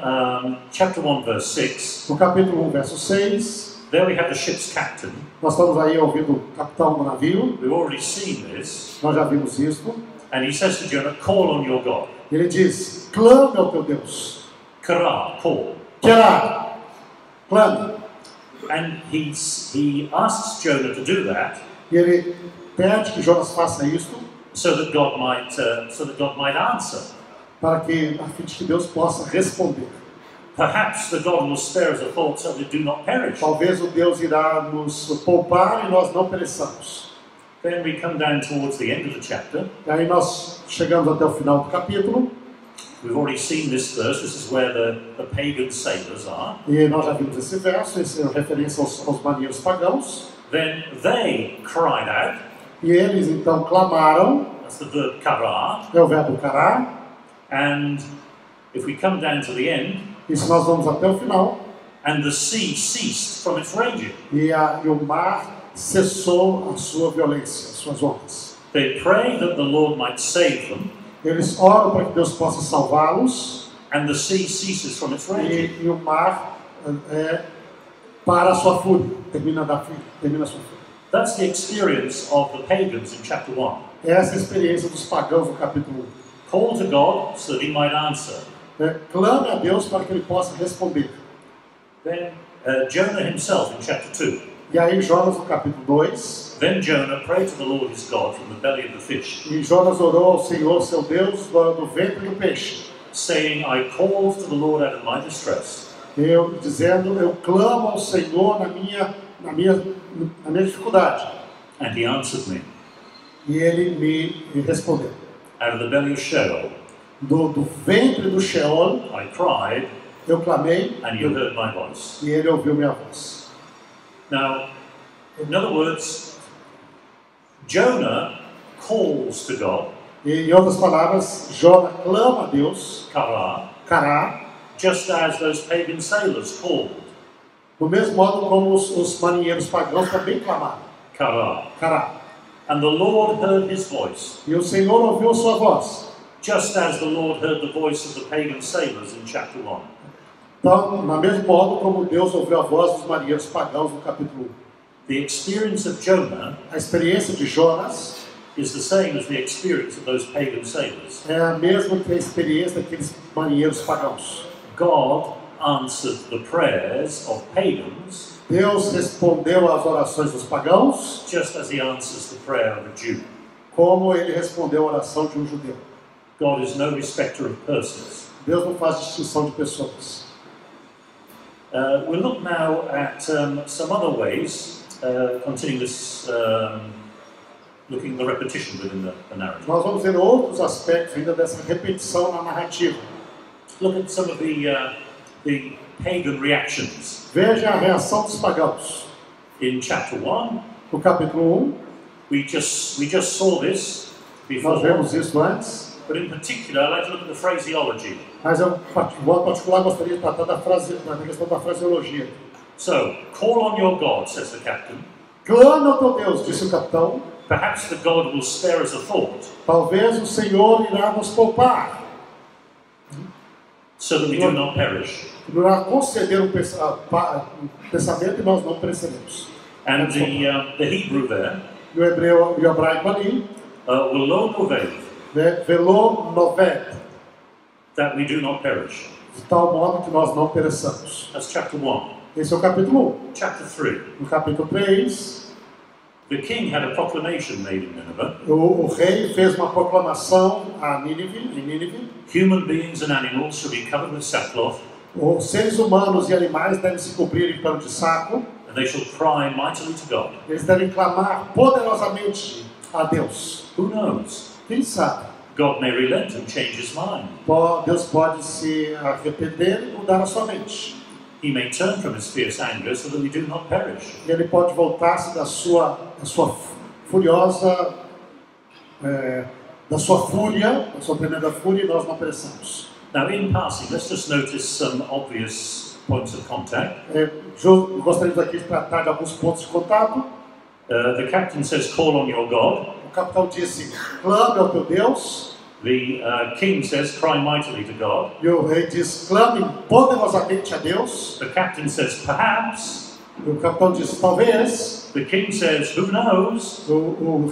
chapter 1 verse 6, No capítulo 1, verso 6, there we have the ship's captain. nós estamos aí ouvindo o capitão do navio, We've already seen this. nós já vimos isso. And he says to Jonah, call on your God. Ele diz, clame ao teu Deus. Kara, call. Querá, clame. And he asks Jonah to do that E ele pede que Jonas faça isso so that God might answer. para que, a fim de que Deus possa responder. Perhaps the God will spare us a thought so we do not perish. Talvez o Deus irá nos poupar e nós não pereçamos. Then we come down towards the end of the chapter. E aí nós chegamos até o final do capítulo. We've already seen this verse. This is where the pagan sailors are. E nós já vimos esse verso, essa referência aos marinheiros pagãos. Then they cried out. E eles então clamaram, That's the verb kara. é o verbo cará. And if we come down to the end, E se nós vamos até o final, and the sea ceased from its raging. e o mar cessou a sua violência, as suas ondas. They pray that the Lord might save them, Eles oram para que Deus possa salvá-los, and the sea ceases from its raging. e o mar para a sua fúria, termina a sua fúria. That's the experience of the pagans in chapter 1. Essa é a experiência dos pagãos no capítulo 1. Call to God so that he might answer. Clame a Deus para que ele possa responder. Then Jonah himself in chapter 2. E aí Jonas no capítulo 2, Then Jonah prayed to the Lord his God from the belly of the fish, e Jonas orou ao Senhor, seu Deus, do ventre do peixe, saying, I called to the Lord out of my distress. dizendo, eu clamo ao Senhor na minha dificuldade. And he answered me. E ele me respondeu. Out of the belly of Sheol, Do ventre do Sheol, I cried, eu clamei, and you heard my voice. e ele ouviu minha voz. Now, in other words, Jonah calls to God, E, em outras palavras, Jonas clama a Deus, Kara, Cará, just as those pagan sailors called, do mesmo modo como os marinheiros pagãos também clamaram, Kara. Cará. And the Lord heard his voice, E o Senhor ouviu sua voz. just as the Lord heard the voice of the pagan sailors in chapter 1. Então, no mesmo modo como Deus ouviu a voz dos marinheiros pagãos no capítulo 1. The experience of Jonah A experiência de Jonas is the same as the experience of those pagan sailors. é a mesma que a experiência daqueles marinheiros pagãos. God answered the prayers of pagans Deus respondeu às orações dos pagãos, just as he answers the prayer of a Jew. como ele respondeu a oração de um judeu. God is no respecter of persons. Deus não faz distinção de pessoas. We'll look now at some other ways, continuing this, looking at the repetition within the narrative. Nós vamos ver outros aspectos ainda dessa repetição na narrativa. Look at some of the pagan reactions. Veja a reação dos pagãos. In chapter 1, No capítulo 1, we just saw this nós before, vemos isso antes, but in particular, I'd like to look at the phraseology. mas eu, de modo particular, gostaria de tratar da questão da fraseologia. So, call on your God, says the captain. Clame ao teu Deus, disse o capitão. Perhaps the God will spare us a thought, Talvez o Senhor irá nos poupar, so that we do not perish. irá conceder um pensamento e nós não pereceremos. And the Hebrew there, E o hebraico ali, will lo novev, velou noved, that we do not perish. de tal modo que nós não pereçamos. That's chapter 1. Esse é o capítulo 1. Chapter 3. No capítulo 3, The king had a proclamation made in Nineveh. o rei fez uma proclamação a Nínive. Human beings and animals shall be covered with sackcloth, Os seres humanos e animais devem se cobrir em pano de saco. and they shall cry mightily to God. Eles devem clamar poderosamente a Deus. Who knows? Quem sabe? God may relent and change his mind. Deus pode se arrepender e mudar a sua mente. He may turn from his fierce anger so that we do not perish. E ele pode voltar-se da sua furiosa, da sua tremenda fúria, e nós não pereçamos. Now, in passing, let's just notice some obvious points of contact. Gostaríamos aqui de tratar de alguns pontos de contato. The captain says, call on your God. O capitão disse, clame ao teu Deus. The king says, cry mightily to God. E o rei diz, clame poderosamente a Deus. The captain says, perhaps. E o capitão diz, talvez. The king says, who knows? O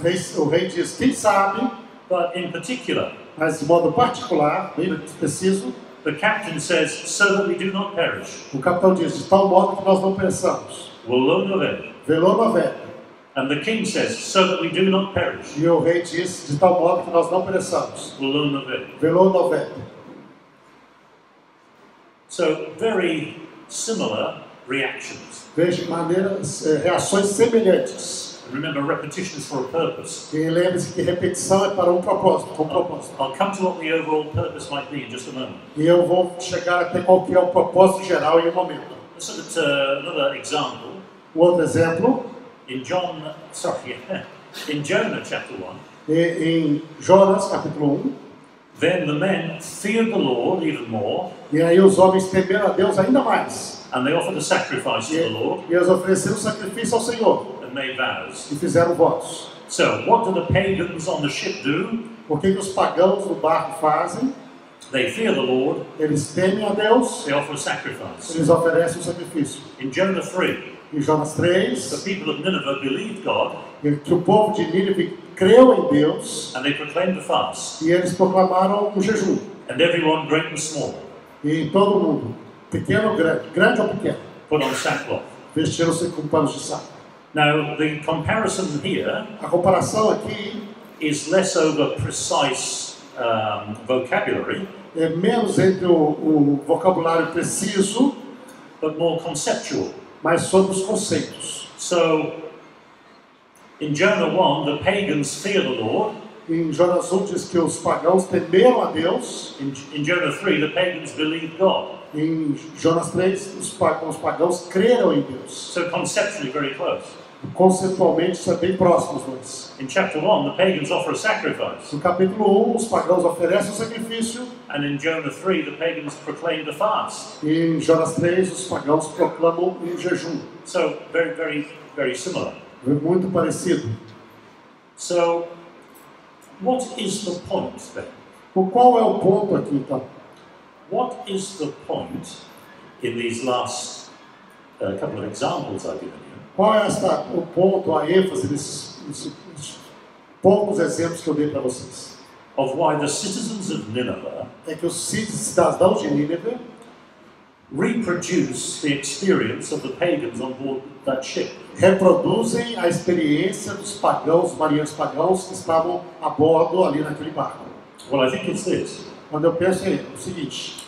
rei diz, quem sabe. But in particular, Mas de modo particular, bem preciso, the captain says, so that we do not perish. o capitão diz, de tal modo que nós não pereçamos. Velou noved. And the king says, so that we do not perish. E o rei diz, de tal modo que nós não pereçamos. Velou noved. So, very similar reactions. Veja reações semelhantes. Remember, repetition is for a purpose. E lembre-se que repetição é para um propósito, I'll come to what the overall purpose might be in just a moment. E eu vou chegar até qual que é o propósito geral em um momento. Let's look at another example. Outro exemplo, In Jonah chapter 1, em Jonas capítulo 1, then the men feared the Lord even more, e aí os homens temeram a Deus ainda mais. and they offered a sacrifice to the Lord, E eles ofereceram sacrifício ao Senhor and made vows. e fizeram votos. So, what do the pagans on the ship do? O que os pagãos no barco fazem? They fear the Lord, Eles temem a Deus, they offer a sacrifice. eles oferecem um sacrifício. In Jonah 3, Em Jonas the 3, people of Nineveh believed God, que o povo de Nínive creu em Deus and they proclaimed a fast, e eles proclamaram um jejum. and everyone, great and small, E todo mundo, pequeno ou grande ou pequeno, put on sackcloth. Vestiram-se com panos de saco. Now, the comparison here A comparação aqui is less over precise vocabulary, é menos entre o vocabulário preciso, but more conceptual. mas sobre os conceitos. So, in Jonah 1, the pagans fear the Lord. Em Jonas 1 diz que os pagãos temeram a Deus. In Jonah 3, the pagans believe God. Em Jonas 3, os pagãos creram em Deus. So conceptually very close. Conceitualmente, isso é bem próximo os dois. In chapter 1, the pagans offer a sacrifice. No capítulo 1, os pagãos oferecem o sacrifício. And in Jonah 3, the pagans proclaimed a fast. E em Jonas 3, os pagãos proclamam um jejum. So very, very, very similar. É muito parecido. So, what is the point then? Qual é o ponto aqui, então? What is the point in these last couple of examples I've given you? Qual é o ponto, a ênfase nesses poucos exemplos que eu dei para vocês? Of why the citizens of Nineveh É que os cidadãos de Nínive reproduce the experience of the pagans on board that ship. reproduzem a experiência dos pagãos, marinheiros pagãos que estavam a bordo ali naquele barco. Well, I think it's this. Quando eu penso é o seguinte: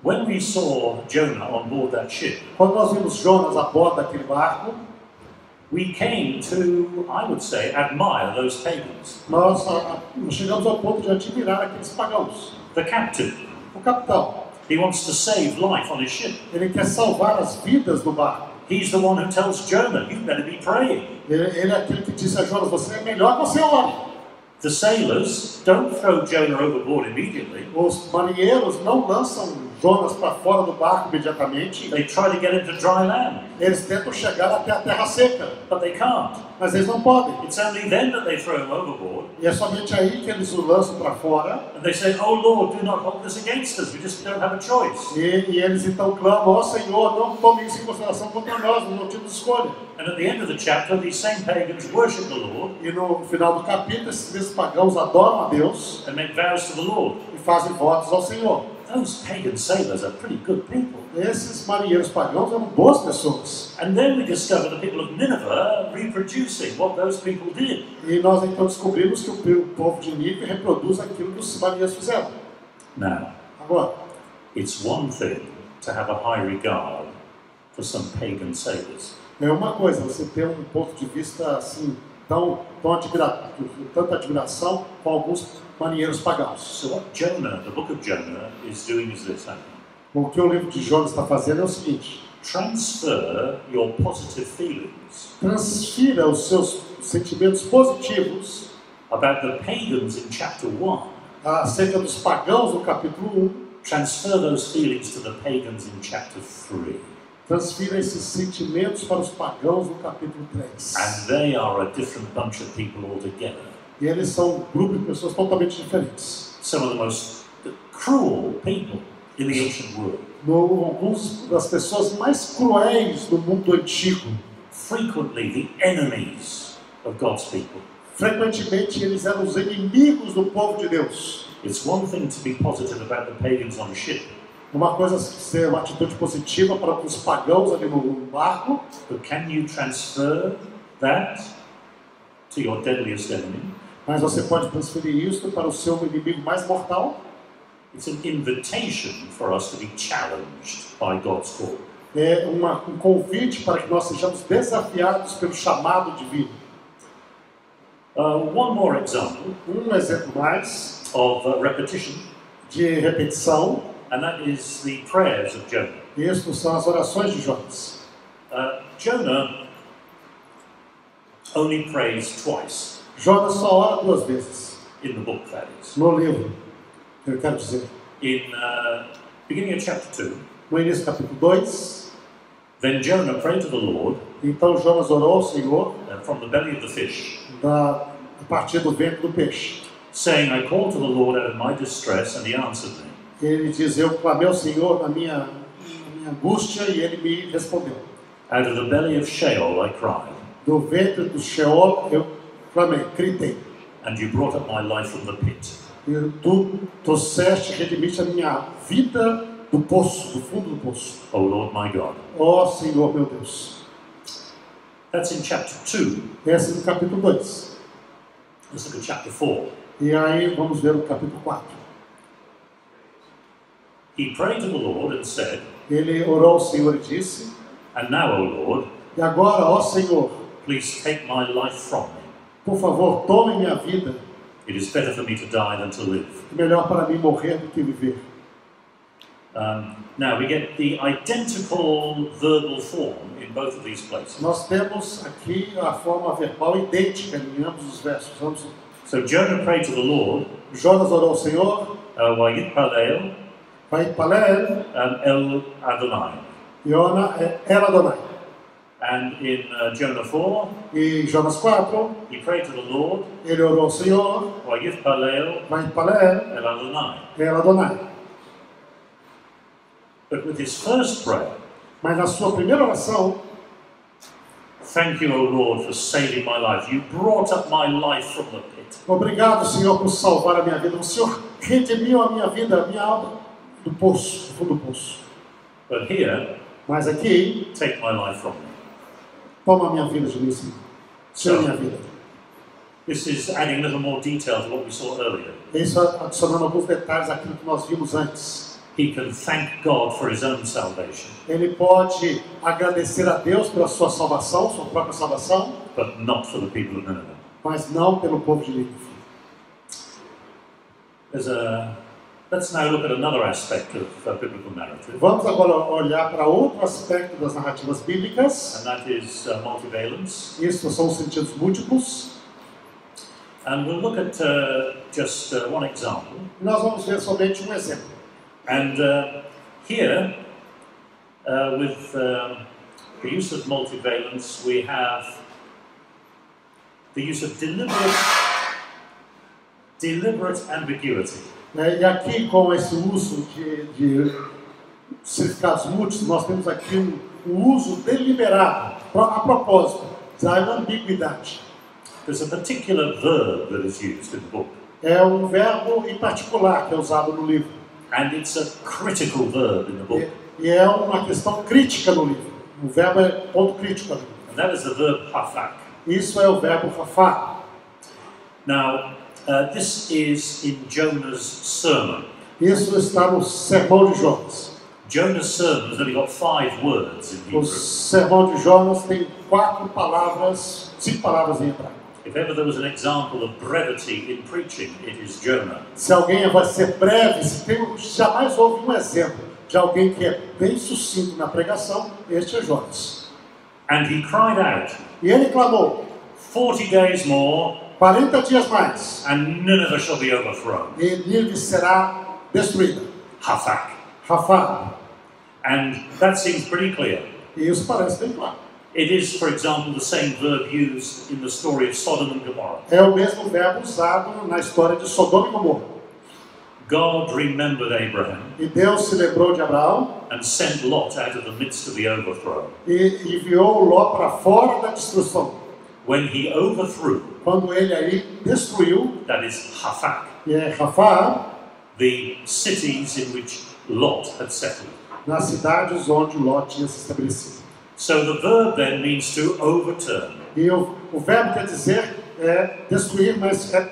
When we saw Jonah on board that ship, quando nós vimos Jonas a bordo daquele barco, we came to, I would say, admire those pagans. nós chegamos ao ponto de admirar aqueles pagãos. The captain, O capitão, he wants to save life on his ship. ele quer salvar as vidas do barco. He's the one who tells Jonah, you better be praying. Ele é aquele que disse a Jonas: você é melhor que você ore. The sailors don't throw Jonah overboard immediately. Os marinheiros não lançam Jonas para fora do barco imediatamente. They try to get him to dry land, Eles tentam chegar até a terra seca, but they can't. mas eles não podem. It's only then that they throw him overboard. E é somente aí que eles o lançam para fora. And they say, oh Lord, do not hold this against us. We just don't have a choice. E eles então clamam: ó Senhor, não tome isso em consideração contra nós, não temos escolha. And at the end of the chapter, these same pagans worship the Lord E no final do capítulo, esses mesmos pagãos adoram a Deus and make vows to the Lord. e fazem votos ao Senhor. Those pagan sailors are pretty good people. Esses marinheiros pagãos eram boas pessoas. And then we discover the people of Nineveh reproducing what those people did. E nós então descobrimos que o povo de Nínive reproduz aquilo que os marinheiros fizeram. Now, Agora, it's one thing to have a high regard for some pagan sailors. é uma coisa você ter um ponto de vista assim, tanta admiração com alguns marinheiros pagãos. So what Jonah, the book of Jonah, is doing is this. O que o livro de Jonas está fazendo é o seguinte: Transfer your positive feelings transfira os seus sentimentos positivos about the pagans in chapter 1. acerca dos pagãos no capítulo 1. Transfer those feelings to the pagans in chapter 3. Transfira esses sentimentos para os pagãos no capítulo 3. And they are a different bunch of people altogether. E eles são um grupo de pessoas totalmente diferentes. Some of the most cruel people in the ancient world. Alguns das pessoas mais cruéis do mundo antigo. Frequently the enemies of God's people. Frequentemente eles eram os inimigos do povo de Deus. It's one thing to be positive about the pagans on the ship. Uma coisa é ser uma atitude positiva para os pagãos ali no barco. But can you transfer that to your deadliest enemy? Mas você pode transferir isso para o seu inimigo mais mortal. It's an invitation for us to be challenged by God's call. É um convite para que nós sejamos desafiados pelo chamado divino. One more example Exemplo mais of repetition, de repetição. and that is the prayers of Jonah. Isso são as orações de Jonas. Jonah only prays twice Jonas só ora 2 vezes in the book, that is. no livro. Eu quero dizer, In beginning of chapter 2, no início do capítulo 2, then Jonah prayed to the Lord então Jonas orou ao Senhor from the belly of the fish, a partir do ventre do peixe. saying, I called to the Lord out of my distress, and he answered me. Ele diz: eu clamei ao Senhor na minha angústia e ele me respondeu. Out of the belly of Sheol I cried, Do ventre do Sheol eu clamei, gritei. and you brought up my life from the pit. E tu trouxeste, redimiste a minha vida do poço, do fundo do poço. O Lord my God. Ó Senhor meu Deus. That's in chapter 2. Esse é no capítulo 2. Let's look at chapter 4. E aí vamos ver o capítulo 4. He prayed to the Lord and said, Ele orou ao Senhor e disse: And now, O Lord, E agora, ó Senhor, please take my life from me. por favor, tome minha vida. It is better for me to die than to live. É melhor para mim morrer do que viver. Now we get the identical verbal form in both of these places. Nós temos aqui a forma verbal idêntica em ambos os versos. So Jonah prayed to the Lord, Jonas orou ao Senhor, Vayitpalel, Vayitpalel, El Adonai. Yona El Adonai. And in Jonah 4, E Jonas 4, he prayed to the Lord, ele orou ao Senhor, Vayitpalel, Vayitpalel, El Adonai. El Adonai. But with his first prayer, Mas na sua primeira oração, thank you, O Lord, for saving my life. You brought up my life from the pit. obrigado, Senhor, por salvar a minha vida. O Senhor redimiu a minha vida, a minha alma do poço, do fundo do poço. But here, Mas aqui, take my life from me. toma a minha vida de mim, Senhor. Tira a minha vida. This is adding a little more detail to what we saw earlier. Isso adicionando alguns detalhes àquilo que nós vimos antes. He can thank God for his own salvation, Ele pode agradecer a Deus pela sua salvação, sua própria salvação, but not for the people of Nineveh. mas não pelo povo de Nínive. Let's now look at another aspect of biblical narrative, Vamos agora olhar para outro aspecto das narrativas bíblicas. and that is multivalence. Isso são os sentidos múltiplos. And we'll look at just one example. E nós vamos ver somente um exemplo. And here, with the use of multivalence, we have the use of deliberate ambiguity. E aqui, com esse uso de significados múltiplos, nós temos aqui um uso deliberado, a propósito, da ambiguidade. There's a particular verb that is used in the book. É um verbo em particular que é usado no livro. And it's a critical verb in the book. E é uma questão crítica no livro. O verbo é ponto crítico ali. And that is the verb hafak. Isso é o verbo rafá. Now, this is in Jonah's sermon. Isso está no sermão de Jonas. Jonah's sermon has only got 5 words in O Hebrew. sermão de Jonas tem 5 palavras em hebraico. If ever there was an example of brevity in preaching, it is Jonah. Se alguém vai ser breve, jamais houve um exemplo de alguém que é bem sucinto na pregação, este é Jonas. And he cried out, E ele clamou, 40 days more, 40 dias mais, and Nineveh shall be overthrown. e Nínive será destruída. Hafak. Rafá. And that seems pretty clear. E isso parece bem claro. It is, for example, the same verb used in the story of Sodom and Gomorrah. É o mesmo verbo usado na história de Sodoma e Gomorra. God remembered Abraham E Deus se lembrou de Abraão and sent Lot out of the midst of the overthrow. e enviou Ló para fora da destruição. When he overthrew, Quando ele aí destruiu, that is Hafak, e é Rafá, the cities in which Lot had settled. nas cidades onde Ló tinha se estabelecido. So the verb then means to overturn. E o verbo quer dizer destruir, mas é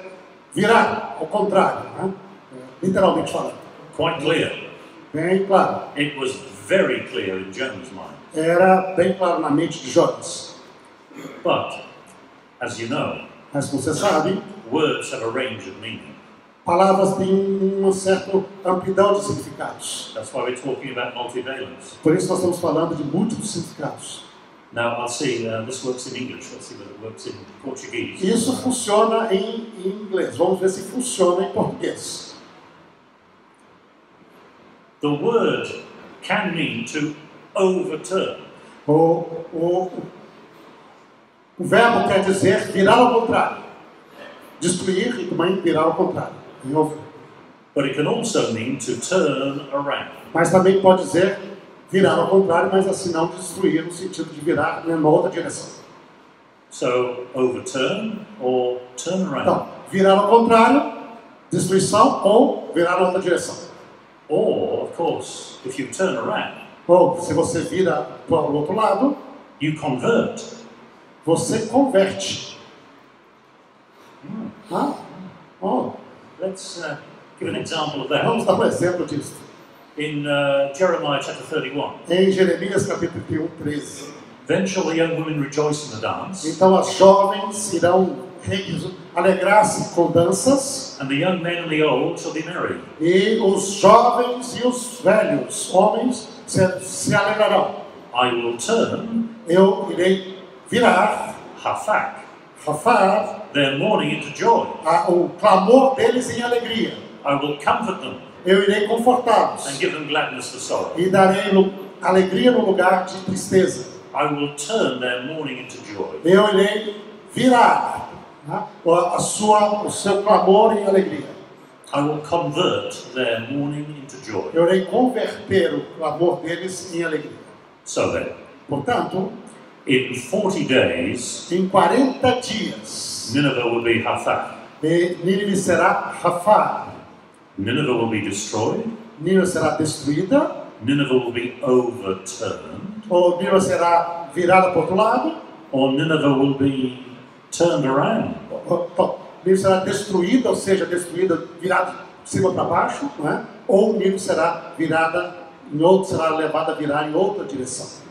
virar, ao contrário, né? Literalmente falando. Quite clear. Bem claro. It was very clear in Jonah's mind. Era bem claro na mente de Jonas. But, as you know, Mas como você sabe, words have a range of meaning. palavras têm uma certa amplidão de significados. That's why we're talking about multivalence. Por isso nós estamos falando de múltiplos significados. Now, I'll see, this works in English. Let's see whether it works in Portuguese. Isso funciona em inglês. Vamos ver se funciona em português. The word can mean to overturn. O verbo quer dizer virar ao contrário. Destruir e também virar ao contrário. But it can also mean to turn around. Mas também pode dizer virar ao contrário, mas assim não destruir, no sentido de virar em uma outra direção. So, overturn or turn around. Então, virar ao contrário, destruição, ou virar em outra direção. Or of course, if you turn around, Ou se você vira para o outro lado, you convert. você converte. Ah? Oh, Let's give an example of that. vamos dar um exemplo disso. In Jeremiah chapter 31, Em Jeremias capítulo 31, 13. then shall the young women rejoice in the dance, Então as jovens irão alegrar-se com danças, and the young men and the old shall be merry. e os jovens e os velhos homens se alegrarão. I will turn Eu irei virar, rafar, their mourning into joy. o clamor deles em alegria. I will comfort them Eu irei confortá-los and give them gladness for sorrow. e darei alegria no lugar de tristeza. I will turn their mourning into joy. Eu irei virar, né, o seu clamor em alegria. I will convert their mourning into joy. Eu irei converter o clamor deles em alegria. So then, Portanto, in 40 days, em 40 dias, Nineveh will be Hathach. Nínive será rafar. Nineveh will be destroyed. Nínive será destruída. Nineveh will be overturned. Ou Nínive será virada para o outro lado. Or Nineveh will be turned around. Nínive será destruída, ou seja, destruída, virada de cima para baixo, não é? Ou Nínive será virada, será levada a virar em outra direção.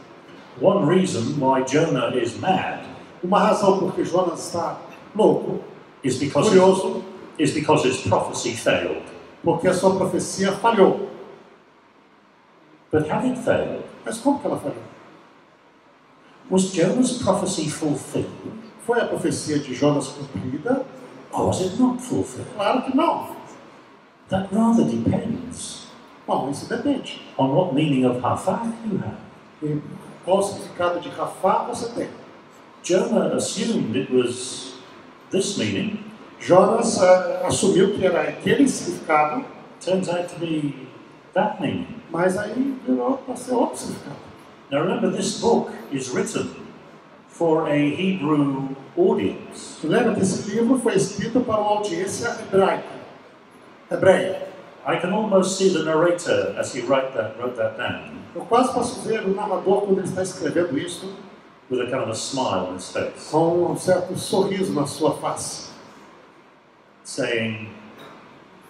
One reason why Jonah is mad Uma razão por que Jonas está louco, is because curioso, his prophecy failed. porque a sua profecia falhou. But how did it fail? Mas como que ela falhou? Was Jonah's prophecy fulfilled? Foi a profecia de Jonas cumprida? Or was it not fulfilled? Claro que não. That rather depends Bom, isso depende. on what meaning of Hathach you have. E qual o significado de rafar você tem? Jonah assumed it was this meaning. Jonas assumiu que era aquele significado, Turns out to be that meaning. mas aí virou para ser outro significado. Now remember, this book is written for a Hebrew audience. Lembra que esse livro foi escrito para uma audiência hebreia. I can almost see the narrator as he wrote that down, Eu quase posso ver o narrador quando ele está escrevendo isso, with a kind of a smile on his face, com um certo sorriso na sua face, saying,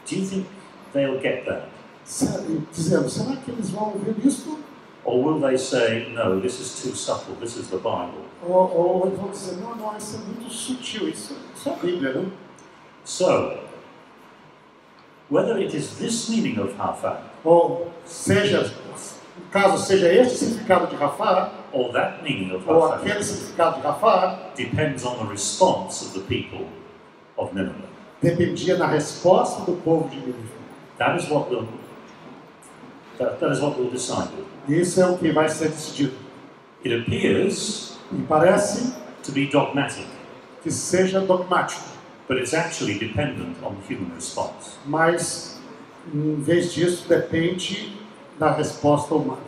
"Do you think they'll get that? dizendo, será que eles vão ouvir isso? Or will they say, no, this is too subtle, this is the Bible?" Ou eles vão dizer, não, isso é muito sutil, isso é a Bíblia, né? So, whether it is this meaning of Hathach, Ou seja, caso seja este significado de rafar, or that meaning of ou Hathach, aquele significado de rafar, depends on the response of the people of Nineveh. dependia da resposta do povo de Nínive. That is what will decide it. Isso é o que vai ser decidido. It appears E parece to be dogmatic, que seja dogmático, but it's actually dependent on the human response. mas em vez disso depende da resposta humana.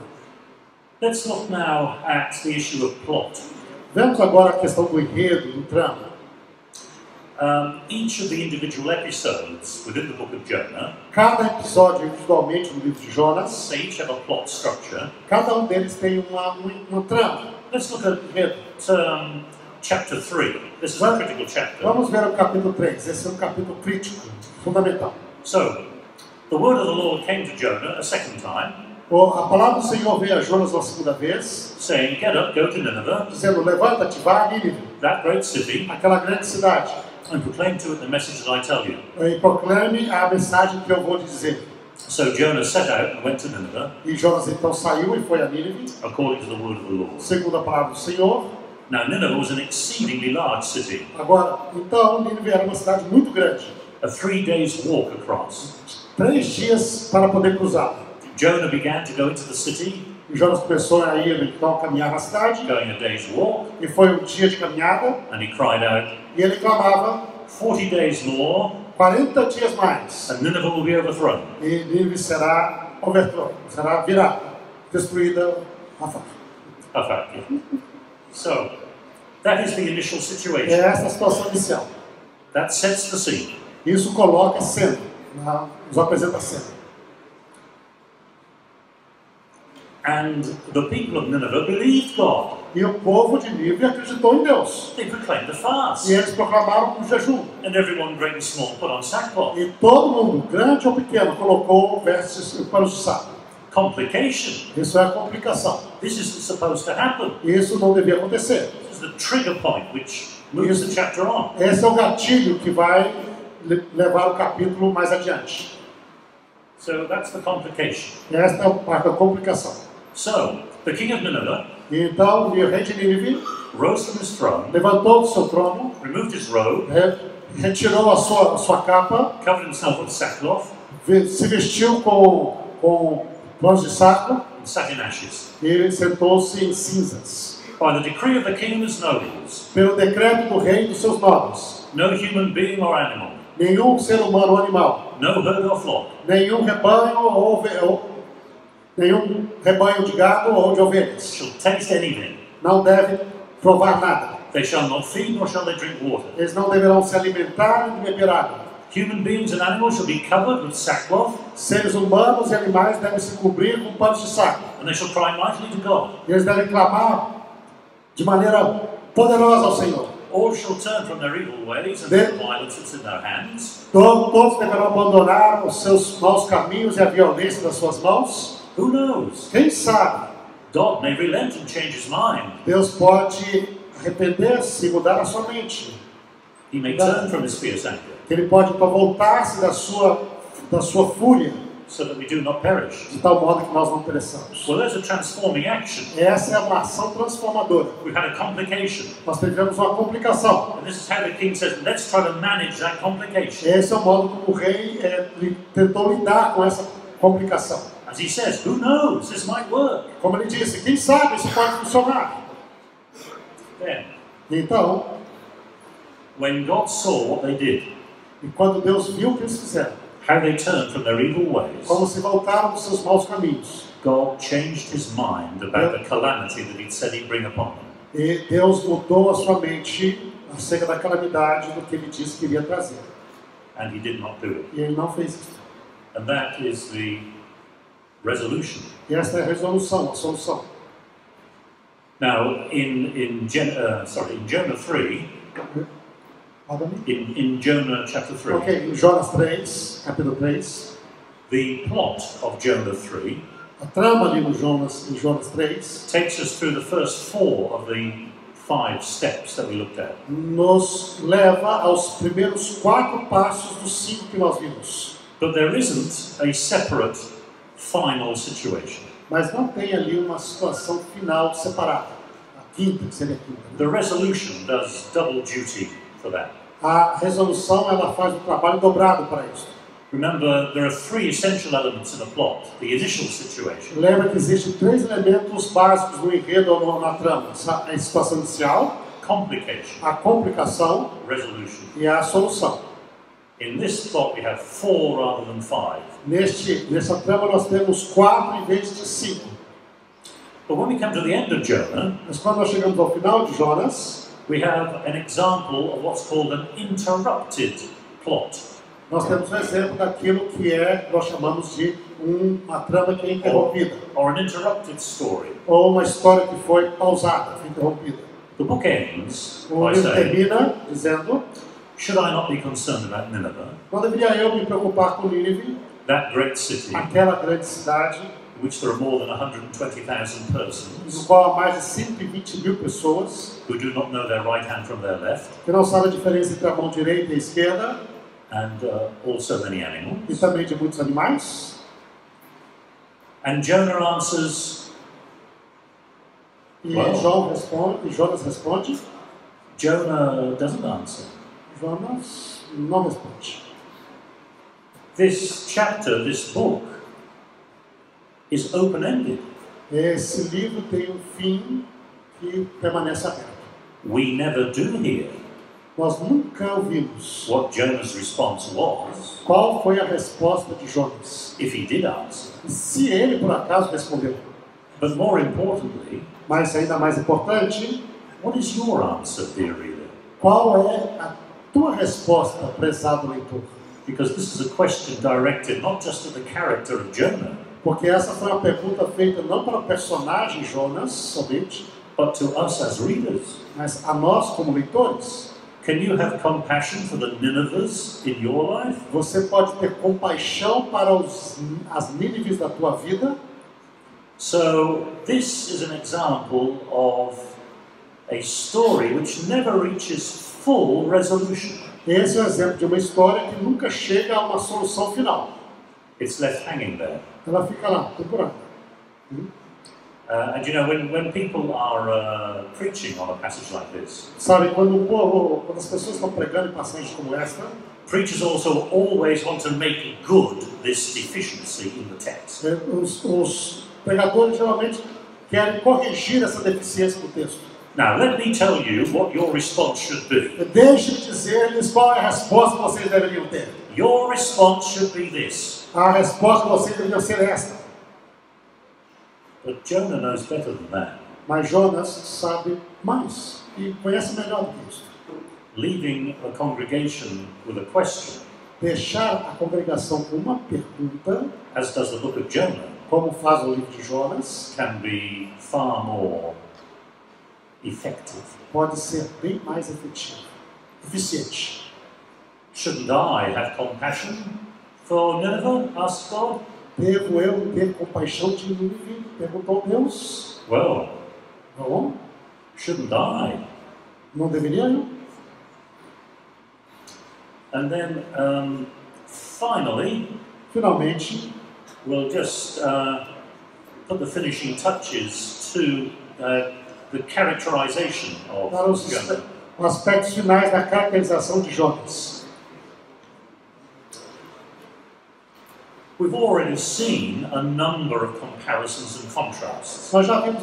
Let's look now at the issue of plot. Vemos agora a questão do enredo, do trama. Each of the individual episodes within the book of Jonah, Cada episódio individualmente no livro de Jonas, they each have a plot structure. cada um deles tem uma trama. Let's look at chapter 3. This is a critical chapter. Vamos ver o capítulo 3. Esse é um capítulo crítico, fundamental. So, the word of the Lord came to Jonah a second time, A palavra do Senhor veio a Jonas uma segunda vez, saying, "Get up, go to Nineveh, dizendo, levanta-te, vá a Nínive, that great city, aquela grande cidade, and proclaim to it the message that I tell you." e proclame a mensagem que eu vou lhe dizer. So Jonah set out and went to Nineveh, E Jonas então saiu e foi a Nínive, according to the word of the Lord. segundo a palavra do Senhor. Now Nineveh was an exceedingly large city, Agora, então, Nínive era uma cidade muito grande. a 3 days walk across. 3 dias para poder cruzar. Jonah began to go into the city, E Jonas começou a ir, então, a caminhar na cidade. going a day's walk, E foi um dia de caminhada. and he cried out, E ele clamava, 40 days more, 40 dias mais. and Nineveh will be overthrown. E Nínive será overthrown, será virada, destruída. So, that is the initial É situation. essa a situação inicial. That sets the scene. Isso coloca a cena, nos apresenta a cena. And the people of Nineveh believed God. E o povo de Nínive acreditou em Deus. They proclaimed a fast. E eles proclamaram um jejum. And everyone, great and small, put on sackcloth. E todo mundo, grande ou pequeno, colocou vestes e panos de saco. Complication. Isso é a complicação. This isn't supposed to happen. Isso não devia acontecer. This is the trigger point which moves the chapter on. Esse é o gatilho que vai levar o capítulo mais adiante. So that's the complication. Esta é a parte da complicação. So, the king of Nineveh E então, o rei de Nínive rose from his throne, levantou do seu trono, removed his robe, retirou a sua capa, covered himself with sackcloth, se vestiu com panos de saco and sat in ashes. e sentou-se em cinzas. By the decree of the king and his nobles, Pelo decreto do rei e dos seus nobres, no human being or animal, nenhum ser humano ou animal, no herd or flock, nenhum rebanho de gado ou de ovelhas, shall taste anything. não deve provar nada. They shall not feed, nor shall they drink water. Eles não deverão se alimentar nem beber água. Human beings and animals shall be covered with sackcloth, Seres humanos e animais devem se cobrir com panos de saco. and they shall cry mightily to God. E eles devem clamar de maneira poderosa ao Senhor. All shall turn from their evil ways and from the violence that's in their hands. Todos deverão abandonar os seus maus caminhos e a violência das suas mãos. Who knows? Quem sabe? God may relent and change his mind. Deus pode arrepender-se e mudar a sua mente. He may turn from his fierce anger, Ele pode então voltar-se da sua fúria, so that we do not perish. de tal modo que nós não pereçamos. Well, there's a transforming action. Essa é uma ação transformadora. We've had a complication. Nós tivemos uma complicação. And this is how the king says, let's try to manage that complication. Esse é o modo como o rei tentou lidar com essa complicação. As he says, who knows? This might work. Como ele disse, quem sabe isso pode funcionar. Then, Então, when God saw what they did, e quando Deus viu o que eles fizeram, how they turned from their evil ways, como se voltaram dos seus maus caminhos, God changed his mind about the calamity that he'd said he'd bring upon them. e Deus mudou a sua mente acerca da calamidade do que ele disse que iria trazer. And he did not do it. E ele não fez isso. And that is the resolution. E essa é a resolução, a solução. Now, in Jonah 3, in Jonah chapter 3, Ok, em Jonas 3, capítulo 3, the plot of Jonah 3 a trama ali no em Jonas 3 takes us through the first 4 of the 5 steps that we looked at. nos leva aos primeiros 4 passos dos 5 que nós vimos. But there isn't a separate final situation. Mas não tem ali uma situação final separada. A quinta, que seria a quinta. The resolution does double duty for that. A resolução, ela faz um trabalho dobrado para isso. Remember, there are 3 essential elements in the plot. The initial situation, Lembra que existem 3 elementos básicos no enredo ou na trama. A situação inicial, complication, a complicação resolution. e a solução. In this plot we have 4 rather than 5. Nessa trama nós temos 4 em vez de 5. But when we come to the end of Jonah, Mas quando nós chegamos ao final de Jonas, we have an example of what's called an interrupted plot. nós temos um exemplo daquilo que nós chamamos de uma trama que é interrompida. Or an interrupted story. Ou uma história que foi pausada, foi interrompida. The book ends O by livro saying, termina dizendo: should I not be concerned about Nineveh, não deveria eu me preocupar com Nínive, that great city, aquela grande cidade, in which there are more than 120,000 persons no qual há mais de 120 mil pessoas who do not know their right hand from their left, que não sabem a diferença entre a mão direita e a esquerda, and also many animals? e também de muitos animais. And Jonah answers, E Well. Jonas responde, Jonah doesn't answer. Jonas não responde. This chapter, this book, is open-ended. Esse livro tem um fim que permanece aberto. We never do hear Nós nunca ouvimos what Jonah's response was, qual foi a resposta de Jonas. if he did answer. Se ele, por acaso, respondeu. But more importantly, Mas, ainda mais importante, what is your answer, dear reader? qual é a tua resposta, prezado leitor? Because this is a question directed not just at the character of Jonah, Porque essa foi uma pergunta feita não para o personagem Jonas somente, but to us as readers. mas a nós como leitores. Can you have compassion for the Ninevehs in your life? Você pode ter compaixão para as Nínives da tua vida? So this is an example of a story which never reaches full resolution. Esse é o exemplo de uma história que nunca chega a uma solução final. It's left hanging there. Ela fica lá, temporária. And you know, when people are preaching on a passage like this, Sabe, quando as pessoas estão pregando em passagens como esta, preachers also always want to make good this deficiency in the text. os pregadores geralmente querem corrigir essa deficiência do texto. Now, let me tell you what your response should be. Deixe-me dizer-lhes qual é a resposta que vocês deveriam ter. Your response should be this. A resposta de vocês deveria ser esta. But Jonah knows better than that. Mas Jonas sabe mais e conhece melhor do que isso. Leaving a congregation with a question, Deixar a congregação com uma pergunta, as does the book of Jonah, como faz o livro de Jonas, can be far more effective. pode ser bem mais eficiente. Shouldn't I have compassion for Nineveh? Asked God. Devo eu ter compaixão de Nínive? Perguntou Deus. Well, Não, shouldn't I? não deveria eu? And then, finally, Finalmente, we'll just put the finishing touches to the characterization para of Jonah. os aspectos finais da caracterização de Jonas. We've already seen a number of comparisons and contrasts. Nós já vimos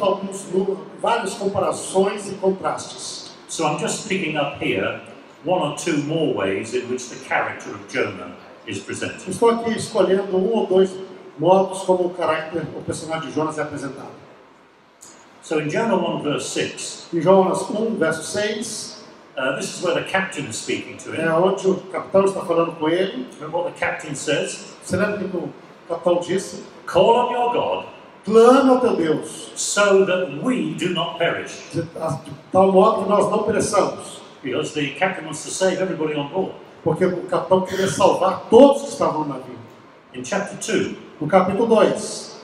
várias comparações e contrastes. So I'm just picking up here one or two more ways in which the character of Jonah is presented. Estou aqui escolhendo um ou dois modos como o personagem de Jonas é apresentado. So in Jonah 1 verse 6, Em Jonas 1, verso 6, this is where the captain is speaking to é him. onde o capitão está falando com ele. Remember what the captain says? Você lembra o que o capitão disse? Call on your God Clame ao teu Deus, so that we do not perish. de tal modo que nós não pereçamos. Because the captain wants to save everybody on board. Porque o capitão queria salvar todos que estavam no navio. In chapter 2, No capítulo 2,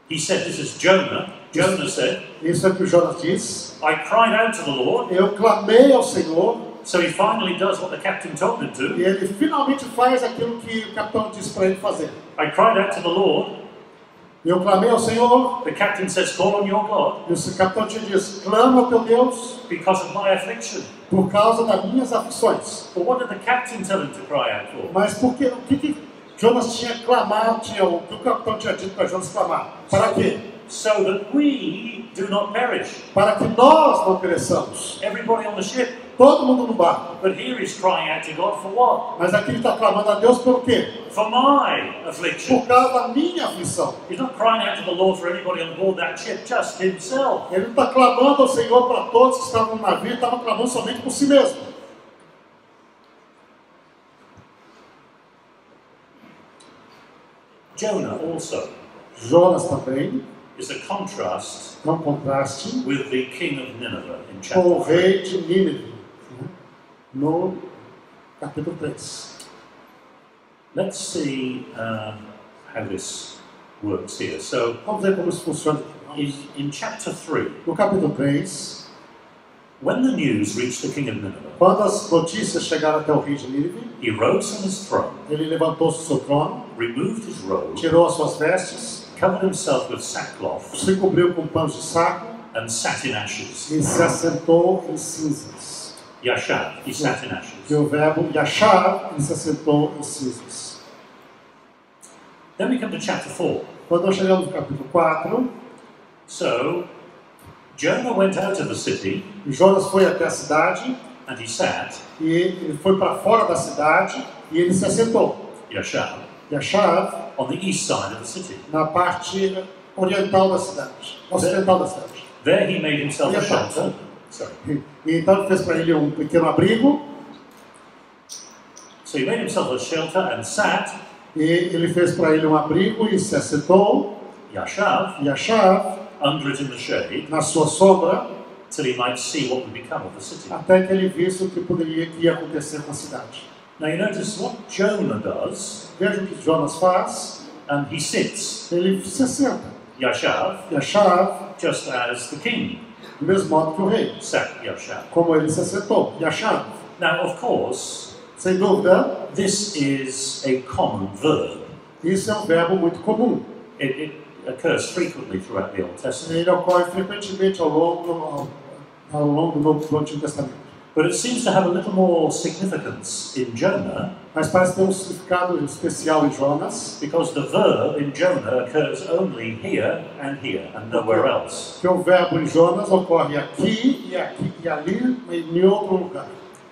he said, this is Jonah. Jonah said, isso é o que o Jonas diz. I cried out to the Lord. Eu clamei ao Senhor, So he finally does what the captain told him to. e ele finalmente faz aquilo que o capitão disse para ele fazer. I cried out to the Lord. Eu clamei ao Senhor, The captain says, call on your God e o capitão te diz, clama ao teu Deus because of my affliction. por causa das minhas aflições. But what did the captain tell him to cry out for? Mas o que Jonas tinha que clamar, o que o capitão tinha dito para Jonas clamar? Para quê? So that we do not perish. Para que nós não pereçamos. Everybody on the ship. Todo mundo no barco. But here he's crying out to God for what? Mas aqui ele está clamando a Deus pelo quê? For my affliction. Por causa da minha aflição. He's not crying out to the Lord for anybody on board that ship, just himself. Ele não está clamando ao Senhor para todos que estavam no navio, ele estava clamando somente por si mesmo. Jonah also Jonas também is a contrast é um contraste with the king of Nineveh in com o chapter 3. rei de Nínive, né? No capítulo 3. Let's see how this works here. So, Vamos ver como isso funciona aqui. in chapter 3, No capítulo 3, when the news reached the king of Nineveh, quando as notícias chegaram até o rei de Nínive, he rose from his throne, ele levantou-se do seu trono, removed his robe, tirou as suas vestes, covered himself with sackcloth, se cobriu com panos de saco and sat in ashes. e se assentou em cinzas. Yashav, he sat in ashes. Que o verbo yashar, ele se assentou em cinzas. Then we come to chapter 4. Quando nós chegamos no capítulo 4, So, Jonah went out of the city Jonas foi até a cidade and he sat, e ele foi para fora da cidade e ele se assentou. Yashav, Yashar, on the east side of the city. na parte oriental da cidade, ocidental da cidade. There he made himself a shelter. Sorry. E então ele fez para ele um pequeno abrigo. So he made himself a shelter and sat E ele fez para ele um abrigo e se assentou, Yashav, under it in the shade, na sua sombra, till he might see what would become of the city. até que ele visse o que ia acontecer na cidade. Now you notice what Jonah does. Veja o que Jonas faz. He sits. Ele se senta. Yashav, just as the king. Do mesmo modo que o rei. Sat Yashav. Como ele se sentou. Yashav. Now, of course, sem dúvida, this is a common verb. Isso é um verbo muito comum. It occurs frequently throughout the Old Testament. Ele ocorre frequentemente ao longo do Antigo Testamento. But it seems to have a little more significance in Jonah. Mas parece ter um especial em Jonas. Because the verb in Jonah occurs only here and nowhere else. Porque o verbo em Jonas ocorre aqui e ali e em outro lugar.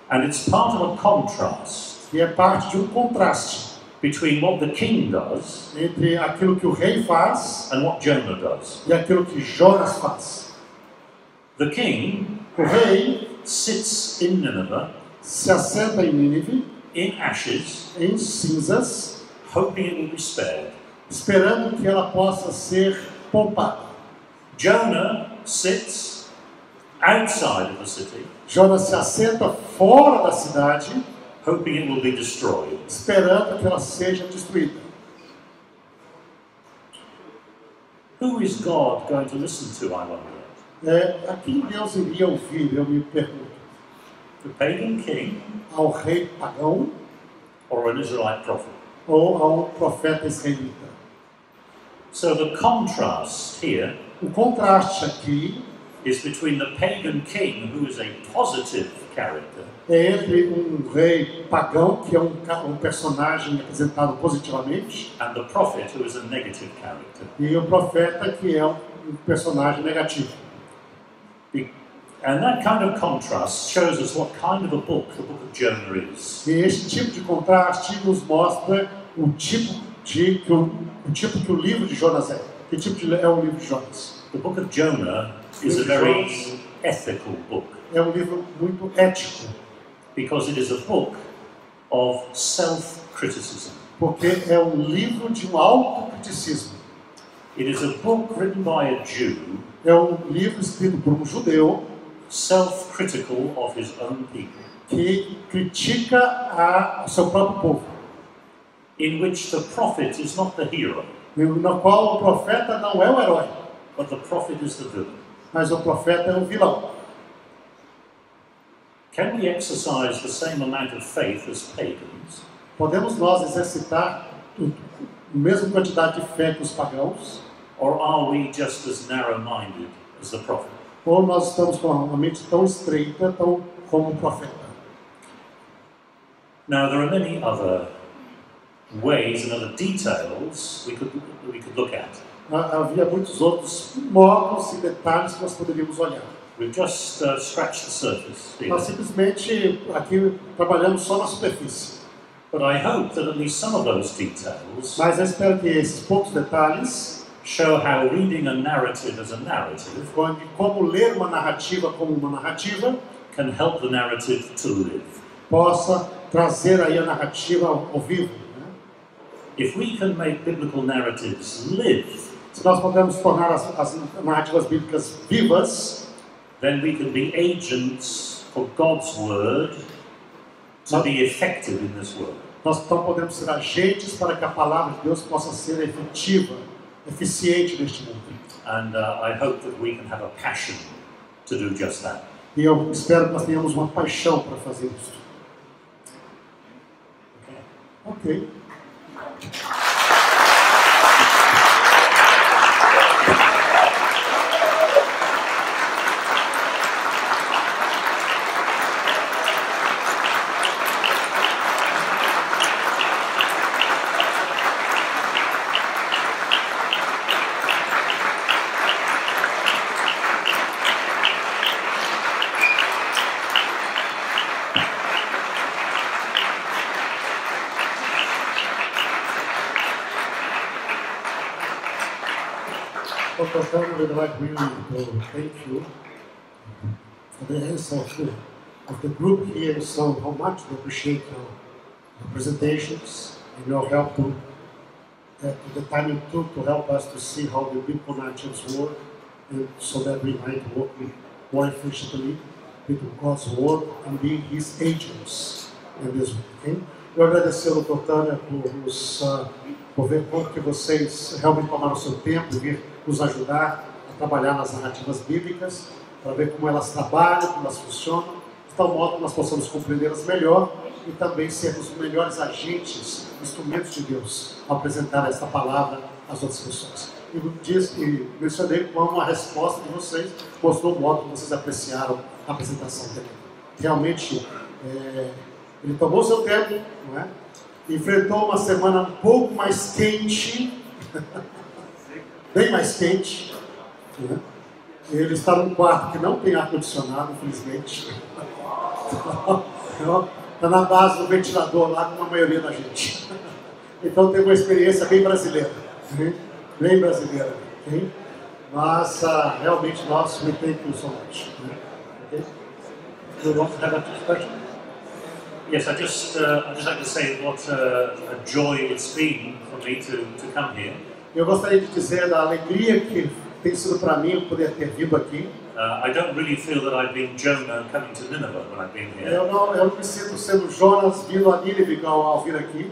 And it's part of a contrast. E é parte de um contraste between what the king does entre aquilo que o rei faz and what Jonah does. E aquilo que Jonas faz. The king, o rei, sits in Nineveh, se assenta em Nínive, in ashes, em cinzas, hoping it will be spared. Esperando que ela possa ser poupada. Jonah sits outside of the city. Jonas se assenta fora da cidade, hoping it will be destroyed. Esperando que ela seja destruída. Who is God going to listen to, I wonder? A quem Deus iria ouvir, eu me pergunto. The pagan king? Ao rei pagão? Or an Israelite prophet? Ou ao profeta israelita? So the contrast here, o contraste aqui, is between the pagan king, who is a positive character, é entre rei pagão, que é um personagem apresentado positivamente, and the prophet, who is a negative character. E o profeta, que é um personagem negativo. And that kind of contrast shows us what kind of a book the book of Jonah is. E esse tipo de contraste nos mostra o tipo que o livro de Jonas é. Que tipo é o livro de Jonas? The book of Jonah is a very ethical book. É um livro muito ético. Because it is a book of self-criticism. Porque é um livro de um autocriticismo. It is a book written by a Jew. É um livro escrito por um judeu. Self-critical of his own people. Que critica o seu próprio povo. In which the prophet is not the hero. No qual o profeta não é o herói. But the prophet is the villain. Mas o profeta é o vilão. Can we exercise the same amount of faith as pagans? Podemos nós exercitar a mesma quantidade de fé que os pagãos? Or are we just as narrow-minded as the prophet? Ou nós estamos com uma mente tão estreita como o profeta? Now there are many other ways and other details we could look at. Havia muitos outros modos e detalhes que nós poderíamos olhar. We've just scratched the surface here. Nós simplesmente aqui trabalhamos só na superfície. But I hope that at least some of those details Mas eu espero que esses poucos detalhes show how reading a narrative as a narrative como ler uma narrativa como uma narrativa can help the narrative to live. Possa trazer aí a narrativa ao vivo. If we can make biblical narratives live, se nós podemos tornar as narrativas bíblicas vivas, then we can be agents for God's word to be effective in this world. Nós então podemos ser agentes para que a palavra de Deus possa ser efetiva, eficiente neste mundo. And I hope that we can have a passion to do just that. E eu espero que nós tenhamos uma paixão para fazer isso. Ok. We'd like really to thank you for the answer of the group here, so how much we appreciate your presentations and your help to the time it took to help us to see how the biblical narratives work, and so that we might work more efficiently with God's word and be His agents in this way. Okay? Eu agradecer ao Dr. Tânia por ver como que vocês realmente tomaram o seu tempo e vir nos ajudar a trabalhar nas narrativas bíblicas, para ver como elas trabalham, como elas funcionam, de tal modo que nós possamos compreendê-las melhor e também sermos os melhores agentes, instrumentos de Deus, ao apresentar esta palavra às outras pessoas. E mencionei como a resposta de vocês mostrou o modo que vocês apreciaram a apresentação dele. Realmente, ele tomou o seu tempo, não é? Enfrentou uma semana um pouco mais quente, bem mais quente, né? Ele está num quarto que não tem ar-condicionado, infelizmente. Está na base do ventilador lá, como a maioria da gente. Então tem uma experiência bem brasileira. Bem brasileira. Okay? Mas realmente nós we thank you so much. Okay? You want to have a question? Yes, I'd just like to say what a joy it's been for me to come here. Eu gostaria de dizer da alegria que tem sido para mim poder ter vindo aqui. I don't really feel that I've been Jonah coming to Nineveh when I've been here. Eu não me sinto sendo Jonas vindo a Nínive ao vir aqui.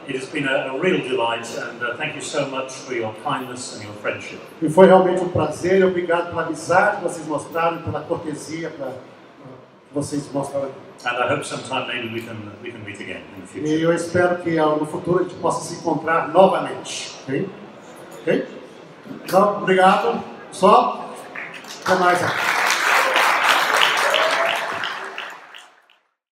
It has been a real delight, and thank you so much for your kindness and your friendship. E foi realmente um prazer, obrigado pela amizade que vocês mostraram, pela cortesia que vocês mostraram aqui. And I hope sometime maybe we can meet again in the future. E eu espero que no futuro a gente possa se encontrar novamente. Ok? Ok? Então, obrigado. Só. Até mais.